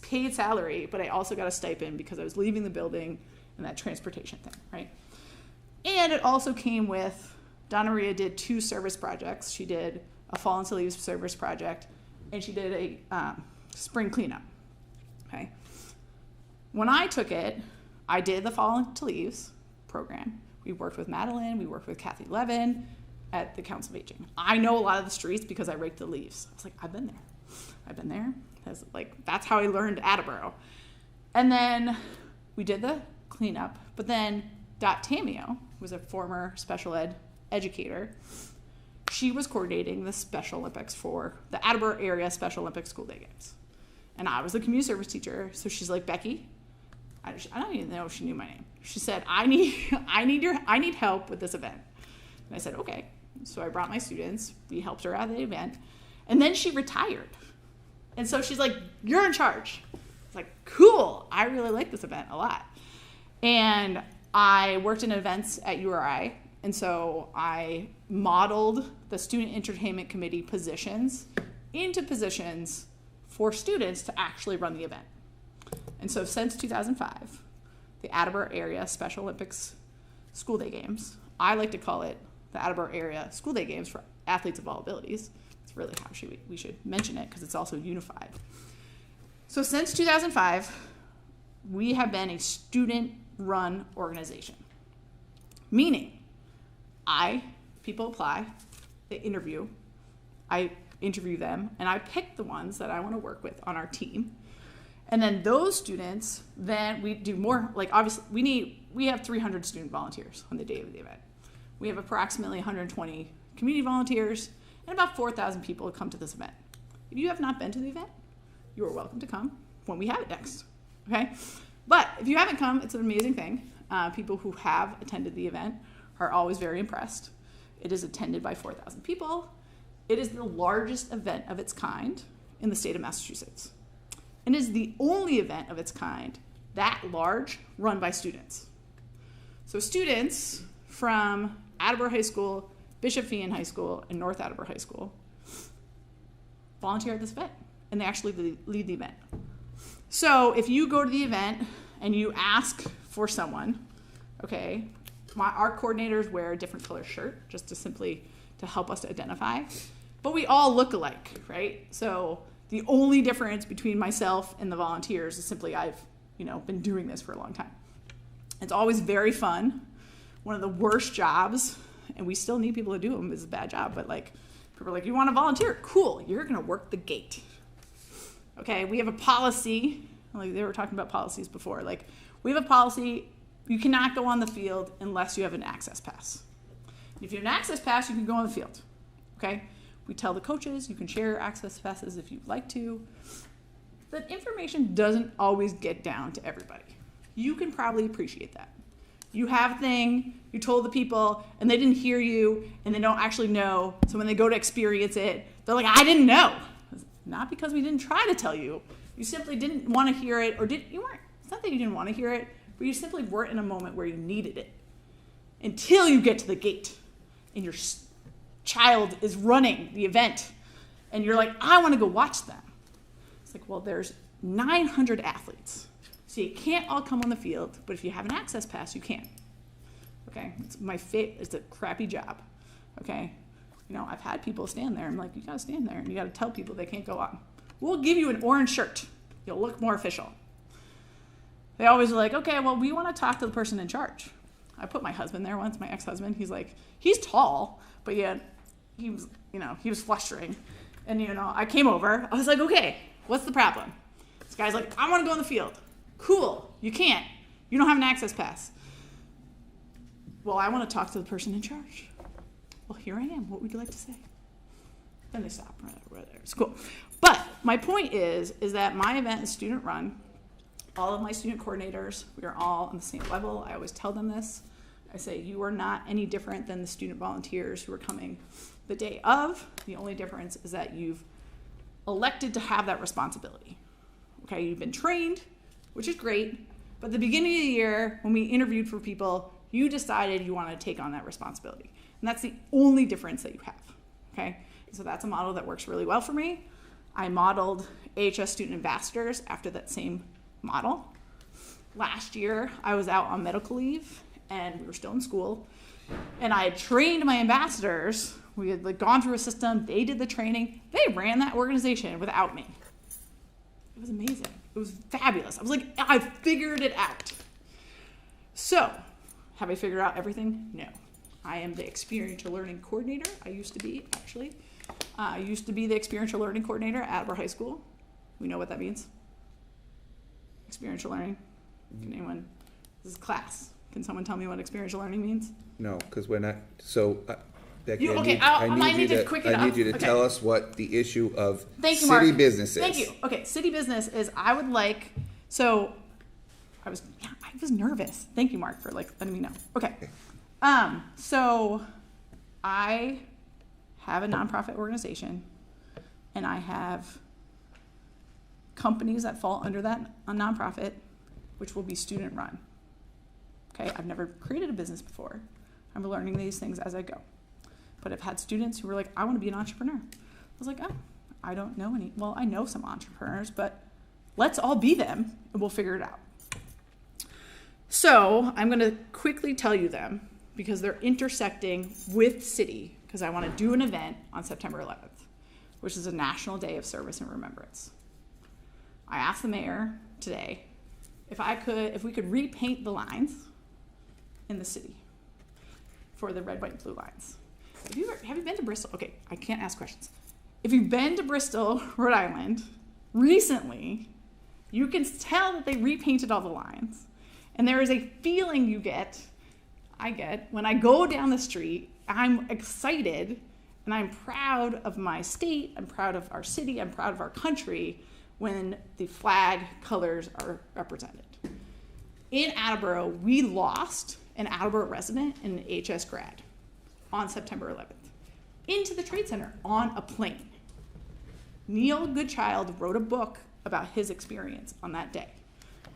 paid salary, but I also got a stipend because I was leaving the building and that transportation thing, right? And it also came with, Donna Maria did 2 service projects. She did a fall into leaves service project, and she did a spring cleanup, okay? When I took it, I did the fall into leaves program, We worked with Madeline, we worked with Kathy Levin at the Council of Aging. I know a lot of the streets because I raked the leaves. I was like, I've been there. That's how I learned Attleboro. And then we did the cleanup, but then Dot Tamio, who was a former special ed educator, she was coordinating the Special Olympics for the Attleboro area Special Olympics school day games. And I was the community service teacher, so she's like, Becky, I don't even know if she knew my name. She said, I need help with this event. And I said, okay. So I brought my students, we helped her out at the event, and then she retired. And so she's like, you're in charge. It's like, cool, I really like this event a lot. And I worked in events at URI, and so I modeled the student entertainment committee positions into positions for students to actually run the event. And so since 2005, the Attleboro Area Special Olympics School Day Games, I like to call it the Attleboro Area School Day Games for athletes of all abilities. It's really how we should mention it because it's also unified. So since 2005, we have been a student-run organization, meaning people apply, they interview, I interview them, and I pick the ones that I want to work with on our team. And then those students, then we do more, like obviously we have 300 student volunteers on the day of the event. We have approximately 120 community volunteers and about 4,000 people who come to this event. If you have not been to the event, you are welcome to come when we have it next, okay? But if you haven't come, it's an amazing thing. People who have attended the event are always very impressed. It is attended by 4,000 people. It is the largest event of its kind in the state of Massachusetts. And is the only event of its kind that large run by students. So students from Attleboro High School, Bishop Feion High School, and North Attleboro High School volunteer at this event, and they actually lead the event. So if you go to the event and you ask for someone, okay, our coordinators wear a different color shirt just to help us to identify, but we all look alike, right? So the only difference between myself and the volunteers is simply I've been doing this for a long time. It's always very fun. One of the worst jobs, and we still need people to do them, is a bad job, but people are like, you want to volunteer? Cool, you're going to work the gate. Okay, we have a policy, like they were talking about policies before, we have a policy, you cannot go on the field unless you have an access pass. If you have an access pass, you can go on the field, okay? We tell the coaches you can share access passes if you'd like to. The information doesn't always get down to everybody. You can probably appreciate that. You have a thing, you told the people, and they didn't hear you, and they don't actually know, so when they go to experience it, they're like, I didn't know. Not because we didn't try to tell you. You simply didn't want to hear it, or it's not that you didn't want to hear it, but you simply weren't in a moment where you needed it. Until you get to the gate, and your child is running the event, and you're like, I want to go watch them. It's like, well, there's 900 athletes, so you can't all come on the field, but if you have an access pass, you can. Okay, it's a crappy job, okay? I've had people stand there, I'm like, you gotta stand there, and you gotta tell people they can't go on. We'll give you an orange shirt. You'll look more official. They always are like, okay, well, we want to talk to the person in charge. I put my husband there once, my ex-husband. He's tall, but yet he was flustering. And, I came over. I was like, okay, what's the problem? This guy's like, I want to go on the field. Cool, you can't. You don't have an access pass. Well, I want to talk to the person in charge. Well, here I am. What would you like to say? Then they stop right there. It's cool. But my point is that my event is student run. All of my student coordinators, we are all on the same level. I always tell them this. I say, you are not any different than the student volunteers who are coming the day of. The only difference is that you've elected to have that responsibility. Okay, you've been trained, which is great. But at the beginning of the year, when we interviewed for people, you decided you wanted to take on that responsibility. And that's the only difference that you have, okay? So that's a model that works really well for me. I modeled AHS student ambassadors after that same model. Last year, I was out on medical leave, and we were still in school, and I had trained my ambassadors. We had gone through a system, they did the training, they ran that organization without me. It was amazing. It was fabulous. I was like, I figured it out. So, Have I figured out everything? No. I am the experiential learning coordinator. I used to be, actually. I used to be the experiential learning coordinator at Attleboro High School. We know what that means. Experiential learning. Can anyone? This is class. Can someone tell me what experiential learning means? No, because we're not, so, Becky, You- I okay, need, I I might need you need to quick it I need up. you to Okay. tell us what the issue of Thank you, city Mark. business is. Thank you. Okay, city business is I would like, so I was nervous. Thank you, Mark, for letting me know. Okay. So I have a nonprofit organization and I have companies that fall under that nonprofit, which will be student run. Okay, I've never created a business before. I'm learning these things as I go. But I've had students who were like, I want to be an entrepreneur. I was like, oh, I don't know any. Well, I know some entrepreneurs, but let's all be them and we'll figure it out. So I'm going to quickly tell you them because they're intersecting with city because I want to do an event on September 11th, which is a National Day of Service and Remembrance. I asked the mayor today if we could repaint the lines in the city for the red, white, and blue lines. Have you been to Bristol? Okay, I can't ask questions. If you've been to Bristol, Rhode Island, recently, you can tell that they repainted all the lines. And there is a feeling I get, when I go down the street, I'm excited and I'm proud of my state, I'm proud of our city, I'm proud of our country when the flag colors are represented. In Attleboro, we lost an Attleboro resident and an HS grad on September 11th into the Trade Center on a plane. Neil Goodchild wrote a book about his experience on that day.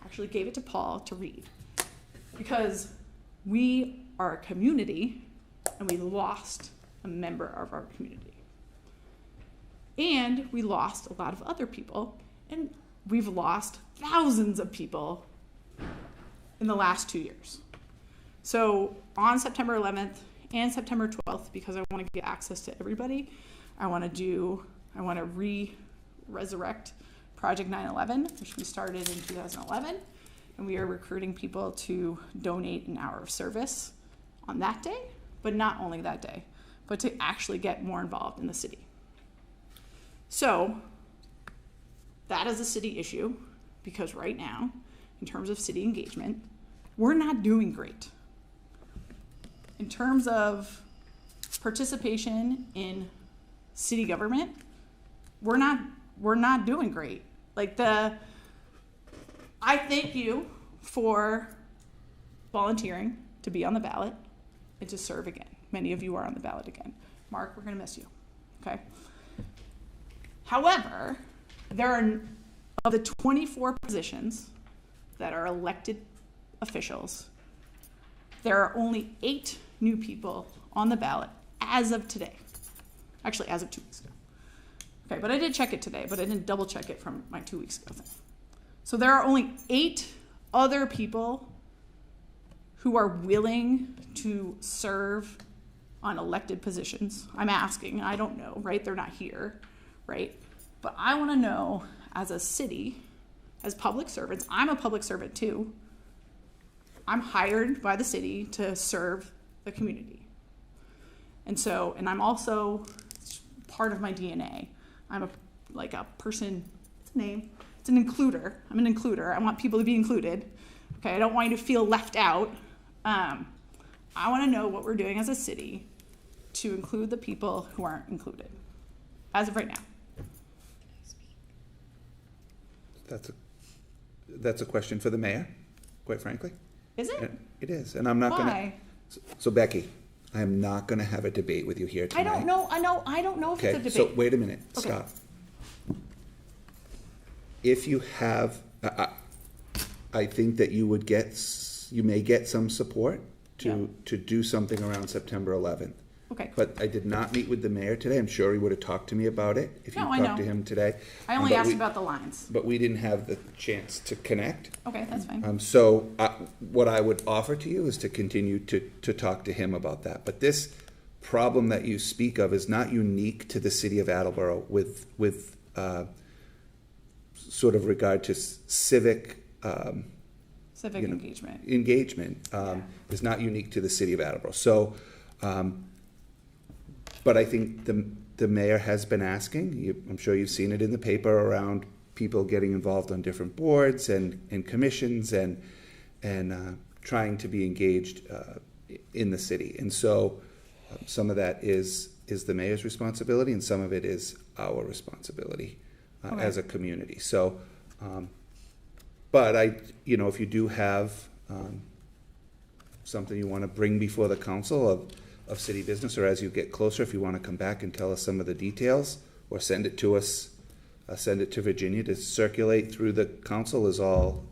Actually gave it to Paul to read because we are a community and we lost a member of our community. And we lost a lot of other people, and we've lost thousands of people in the last 2 years. So on September 11th and September 12th, because I want to get access to everybody, I want to resurrect Project 9/11, which we started in 2011, and we are recruiting people to donate an hour of service on that day, but not only that day, but to actually get more involved in the city. So that is a city issue because right now, in terms of city engagement, we're not doing great. In terms of participation in city government, we're not doing great. I thank you for volunteering to be on the ballot and to serve again. Many of you are on the ballot again. Mark, we're going to miss you, okay? However, of the 24 positions that are elected officials, there are only 8 new people on the ballot as of today. Actually, as of 2 weeks ago. Okay, but I did check it today, but I didn't double check it from my 2 weeks ago thing. So there are only 8 other people who are willing to serve on elected positions. I'm asking, I don't know, right? They're not here, right? But I want to know, as a city, as public servants, I'm a public servant too. I'm hired by the city to serve the community. And I'm also, it's part of my DNA. I'm a person, it's a name, it's an includer. I'm an includer. I want people to be included. Okay, I don't want you to feel left out. I want to know what we're doing as a city to include the people who aren't included, as of right now. That's a question for the mayor, quite frankly. Is it? It is, and I'm not gonna. Why? So Becky, I am not gonna have a debate with you here tonight. I don't know if it's a debate. So wait a minute, Okay. stop. If you have, I think that you may get some support to do something around September 11th. Okay. But I did not meet with the mayor today. I'm sure he would have talked to me about it if you No, I talked to know. him today. I only asked about the lines. But we didn't have the chance to connect. Okay, that's fine. What I would offer to you is to continue to talk to him about that. But this problem that you speak of is not unique to the city of Attleboro with sort of regard to civic Civic engagement. Engagement is not unique to the city of Attleboro. So, but I think the mayor has been asking, I'm sure you've seen it in the paper, around people getting involved on different boards and commissions and trying to be engaged in the city. And so some of that is the mayor's responsibility, and some of it is our responsibility as a community. So, but if you do have something you want to bring before the council of city business, or as you get closer, if you want to come back and tell us some of the details, or send it to us, send it to Virginia to circulate through the council, is all,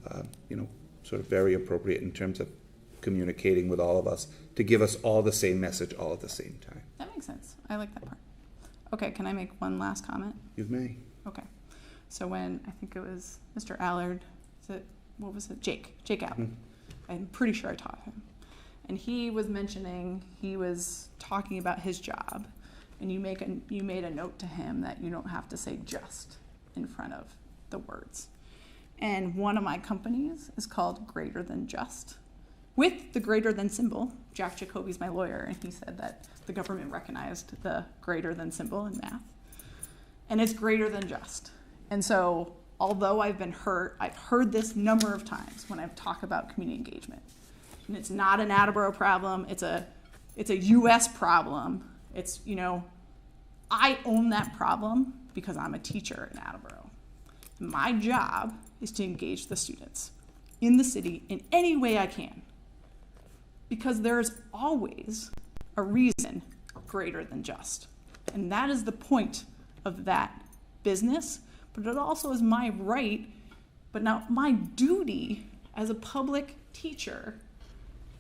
sort of very appropriate in terms of communicating with all of us, to give us all the same message all at the same time. That makes sense. I like that part. Okay, can I make one last comment? You may. Okay. So when, I think it was Mr. Allard, what was it? Jake Allard. I'm pretty sure I taught him. And he was mentioning, he was talking about his job, and you made a note to him that you don't have to say just in front of the words. And one of my companies is called Greater Than Just, with the greater than symbol. Jack Jacoby's my lawyer, and he said that the government recognized the greater than symbol in math. And it's greater than just. And so, although I've heard this number of times when I've talked about community engagement. And it's not an Attleboro problem, it's a US problem. It's, I own that problem because I'm a teacher in Attleboro. My job is to engage the students in the city in any way I can. Because there's always a reason greater than just. And that is the point of that business, but it also is my right, but now my duty as a public teacher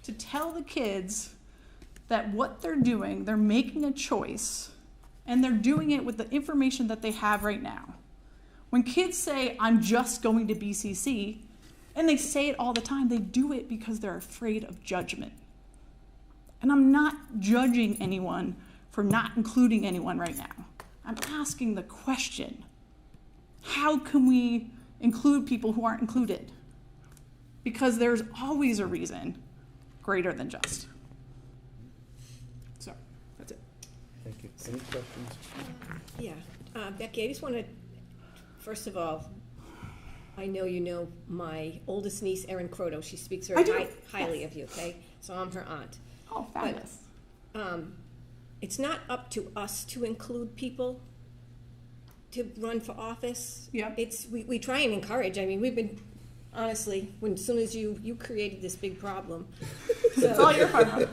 to tell the kids that what they're doing, they're making a choice, and they're doing it with the information that they have right now. When kids say, I'm just going to BCC, and they say it all the time, they do it because they're afraid of judgment. And I'm not judging anyone for not including anyone right now. I'm asking the question, how can we include people who aren't included? Because there's always a reason greater than just. So, that's it. Thank you. Any questions? Yeah, Becky, I just want to, first of all, I know you know my oldest niece, Erin Croto. She speaks very highly of you, okay? So I'm her aunt. Oh, fabulous. But it's not up to us to include people to run for office. Yeah. We try and encourage. I mean, we've been, honestly, as soon as you created this big problem. So, it's all your fault.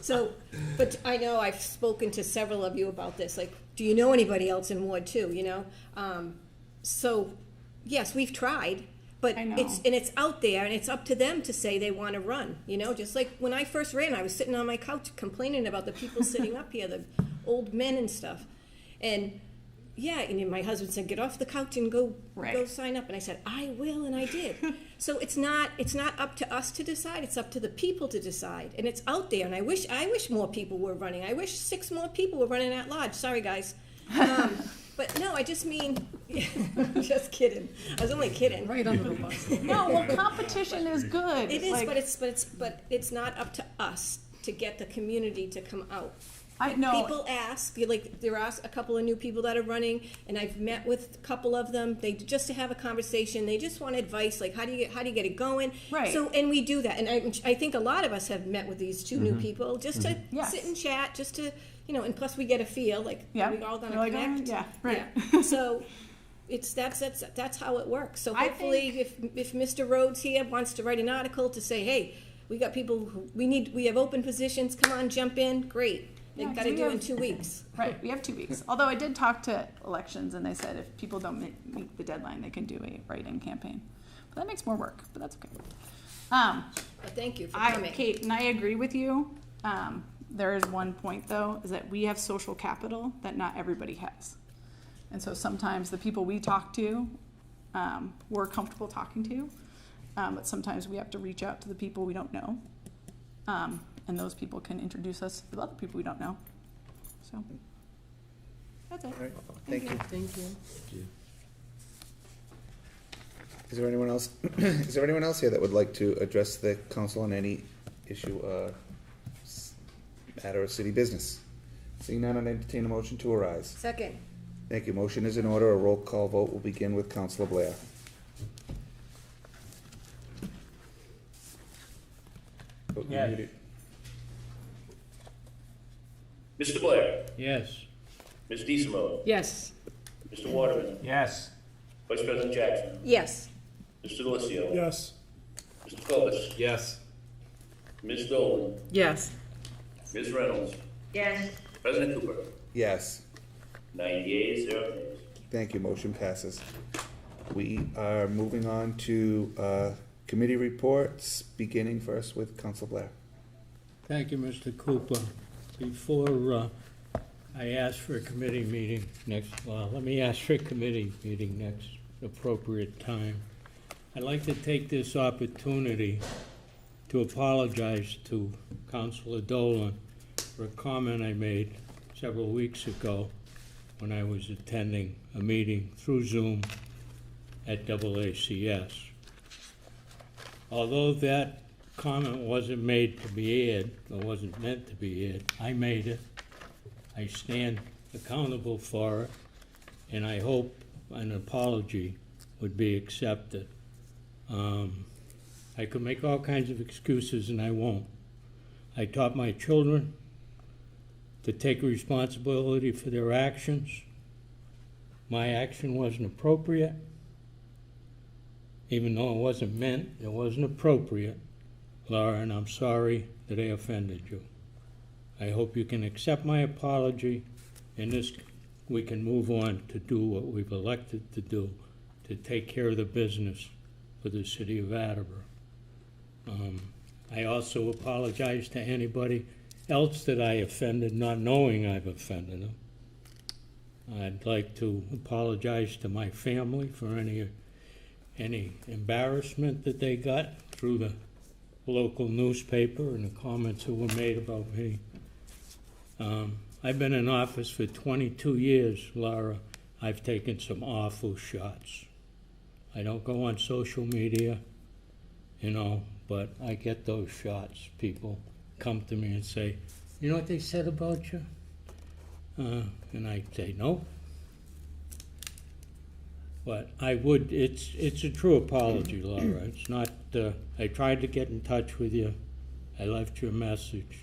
So, but I know I've spoken to several of you about this. Like, do you know anybody else in Ward 2, So, yes, we've tried, but it's out there, and it's up to them to say they want to run, Just like when I first ran, I was sitting on my couch complaining about the people sitting up here, the old men and stuff. And yeah, and then my husband said, get off the couch and go sign up. And I said, I will, and I did. So it's not up to us to decide, it's up to the people to decide. And it's out there, and I wish more people were running. I wish 6 more people were running at large. Sorry, guys. But no, I just mean, just kidding. I was only kidding. Right under the bus. No, well, competition is good. It is, but it's not up to us to get the community to come out. I know. People ask, there are a couple of new people that are running, and I've met with a couple of them. They just to have a conversation. They just want advice, like how do you get it going? Right. So, and we do that, and I think a lot of us have met with these 2 new people just to sit and chat, just to and plus we get a feel like we're all gonna connect. Yeah, right. Yeah. So that's how it works. So hopefully, if Mr. Rhodes here wants to write an article to say, hey, we got people we have open positions. Come on, jump in. Great. They've got to do it in 2 weeks. Right, we have 2 weeks. Although I did talk to elections, and they said if people don't meet the deadline, they can do a write-in campaign. But that makes more work, but that's okay. But thank you for coming. Kate, and I agree with you. There is one point, though, is that we have social capital that not everybody has. And so sometimes the people we talk to, we're comfortable talking to, but sometimes we have to reach out to the people we don't know. And those people can introduce us to other people we don't know. So that's it. All right. Thank you. Thank you. Is there anyone else, is there anyone else here that would like to address the council on any issue, matter of city business? Seeing none, I'd entertain a motion to arise. Second. Thank you. Motion is in order. A roll call vote will begin with Councilor Blair. Oh, you're Yes. muted. Mr. Blair, Yes. Ms. DeSimone, Yes. Mr. Waterman, Yes. Vice President Jackson, Yes. Mr. Delissio, Yes. Mr. Clovis, Yes. Ms. Dolan, Yes. Ms. Reynolds, Yes. President Cooper. Yes. 9 yeas, 0 nays. Thank you. Motion passes. We are moving on to committee reports, beginning first with Council Blair. Thank you, Mr. Cooper. Before I ask for a committee meeting let me ask for a committee meeting next appropriate time. I'd like to take this opportunity to apologize to Councilor Dolan for a comment I made several weeks ago when I was attending a meeting through Zoom at AACS. Although that comment wasn't made to be aired, or wasn't meant to be aired, I made it. I stand accountable for it, and I hope an apology would be accepted. I could make all kinds of excuses, and I won't. I taught my children to take responsibility for their actions. My action wasn't appropriate. Even though it wasn't meant, it wasn't appropriate, Laura, and I'm sorry that I offended you. I hope you can accept my apology, and we can move on to do what we've elected to do, to take care of the business for the city of Attleboro. I also apologize to anybody else that I offended, not knowing I've offended them. I'd like to apologize to my family for any embarrassment that they got through the local newspaper and the comments that were made about me. I've been in office for 22 years, Laura. I've taken some awful shots. I don't go on social media, but I get those shots. People come to me and say, you know what they said about you? And I say, no. But it's a true apology, Laura. It's not, I tried to get in touch with you. I left you a message.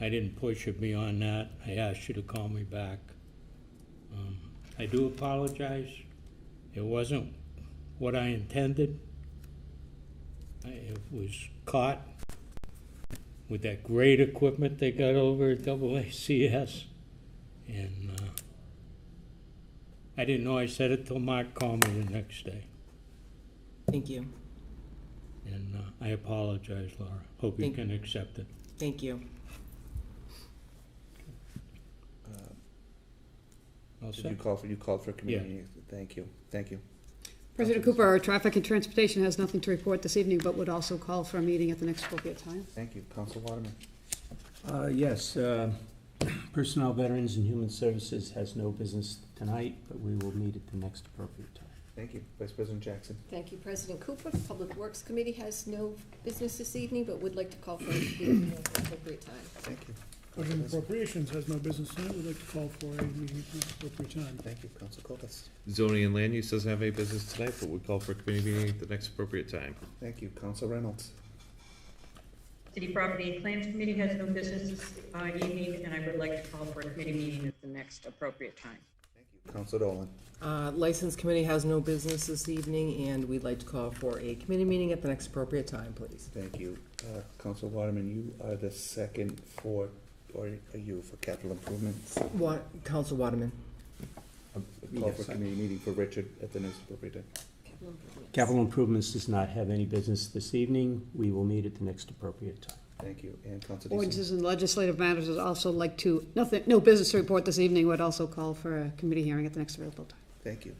I didn't push it beyond that. I asked you to call me back. I do apologize. It wasn't what I intended. It was caught with that great equipment they got over at AACS. And I didn't know I said it till Mark called me the next day. Thank you. And I apologize, Laura. Hope you can accept it. Thank you. Did you called for a committee meeting? Thank you. Thank you. President Cooper, our traffic and transportation has nothing to report this evening, but would also call for a meeting at the next appropriate time. Thank you. Council Waterman. Yes, Personnel, Veterans, and Human Services has no business tonight, but we will meet at the next appropriate time. Thank you. Vice President Jackson. Thank you, President Cooper. Public Works Committee has no business this evening, but would like to call for a meeting at the appropriate time. Thank you. Budget and Appropriations has no business tonight. We'd like to call for a meeting at the appropriate time. Thank you. Council Clovis. Zoning and Land Use doesn't have any business tonight, but we call for a committee meeting at the next appropriate time. Thank you. Council Reynolds. City Property and Plans Committee has no business this evening, and I would like to call for a committee meeting at the next appropriate time. Thank you. Council Dolan. License Committee has no business this evening, and we'd like to call for a committee meeting at the next appropriate time, please. Thank you. Council Waterman, you are the second for, or are you for capital improvements? Council Waterman. Call for committee meeting for Richard at the next appropriate time. Capital Improvements does not have any business this evening. We will meet at the next appropriate time. Thank you. And Council Ordinances and Legislative Matters would also like to, no business to report this evening, would also call for a committee hearing at the next available time. Thank you.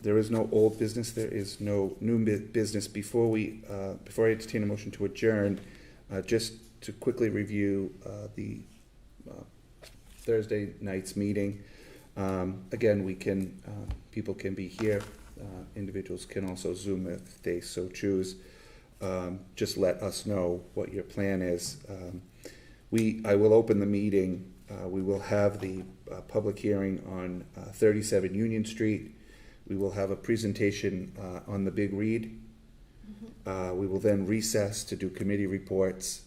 There is no old business. There is no new business. Before I entertain a motion to adjourn, just to quickly review the Thursday night's meeting. Again, people can be here individuals can also Zoom if they so choose. Just let us know what your plan is. I will open the meeting. We will have the public hearing on 37 Union Street. We will have a presentation on the big read. We will then recess to do committee reports,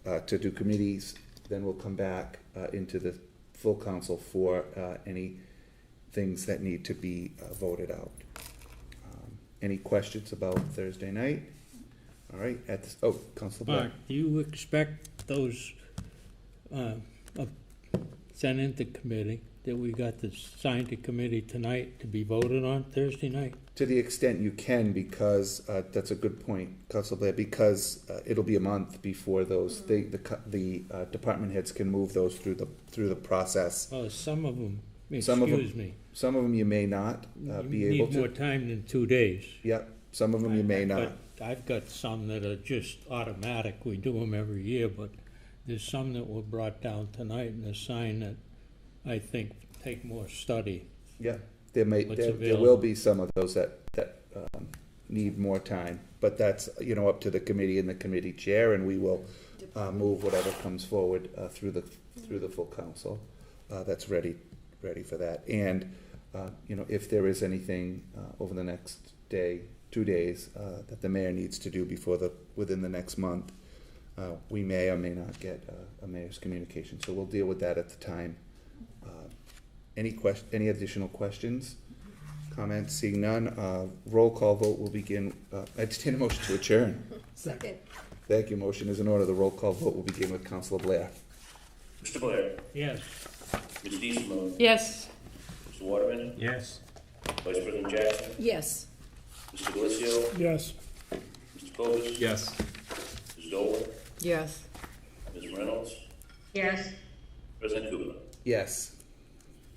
to do committees. Then we'll come back into the full council for any things that need to be voted out. Any questions about Thursday night? All right, Councilor Blair. Mark, do you expect those sent into committee that we got to sign to committee tonight to be voted on Thursday night? To the extent you can, because that's a good point, Councilor Blair, because it'll be a month before those, the department heads can move those through the process. Well, some of them, Some of excuse them- me. Some of them you may not be able Need more to. time than 2 days. Yep, some of them you may not. I've got some that are just automatic, we do them every year, but there's some that were brought down tonight and a sign that I think take more study. Yeah, What's there will available. be some of those that need more time, but that's, up to the committee and the committee chair, and we will move whatever comes forward through the full council that's ready for that. And if there is anything over the next 2 days that the mayor needs to do within the next month, we may or may not get a mayor's communication. So we'll deal with that at the time. Any additional questions, comments? Seeing none, roll call vote will begin. Entertain a motion to adjourn. Second. Thank you. Motion is in order. The roll call vote will begin with Councilor Blair. Mr. Blair. Yes. Ms. DeSimone. Yes. Mr. Waterman. Yes. Vice President Jackson. Yes. Mr. Delizio. Yes. Mr. Cobus. Yes. Ms. Dolan. Yes. Ms. Reynolds. Yes. President Kubala. Yes.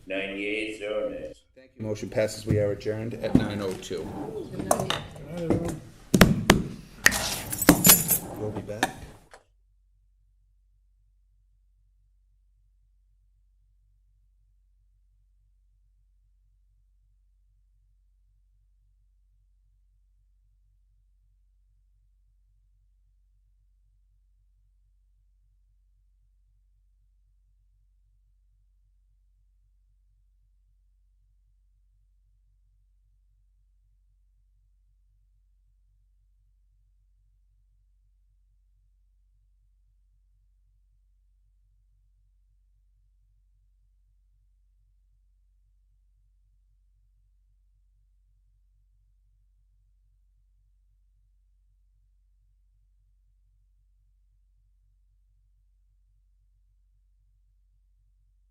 9 yeas, 0 nays. Thank you. Motion passes. We are adjourned at 9:02. Good night, everyone. We'll be back.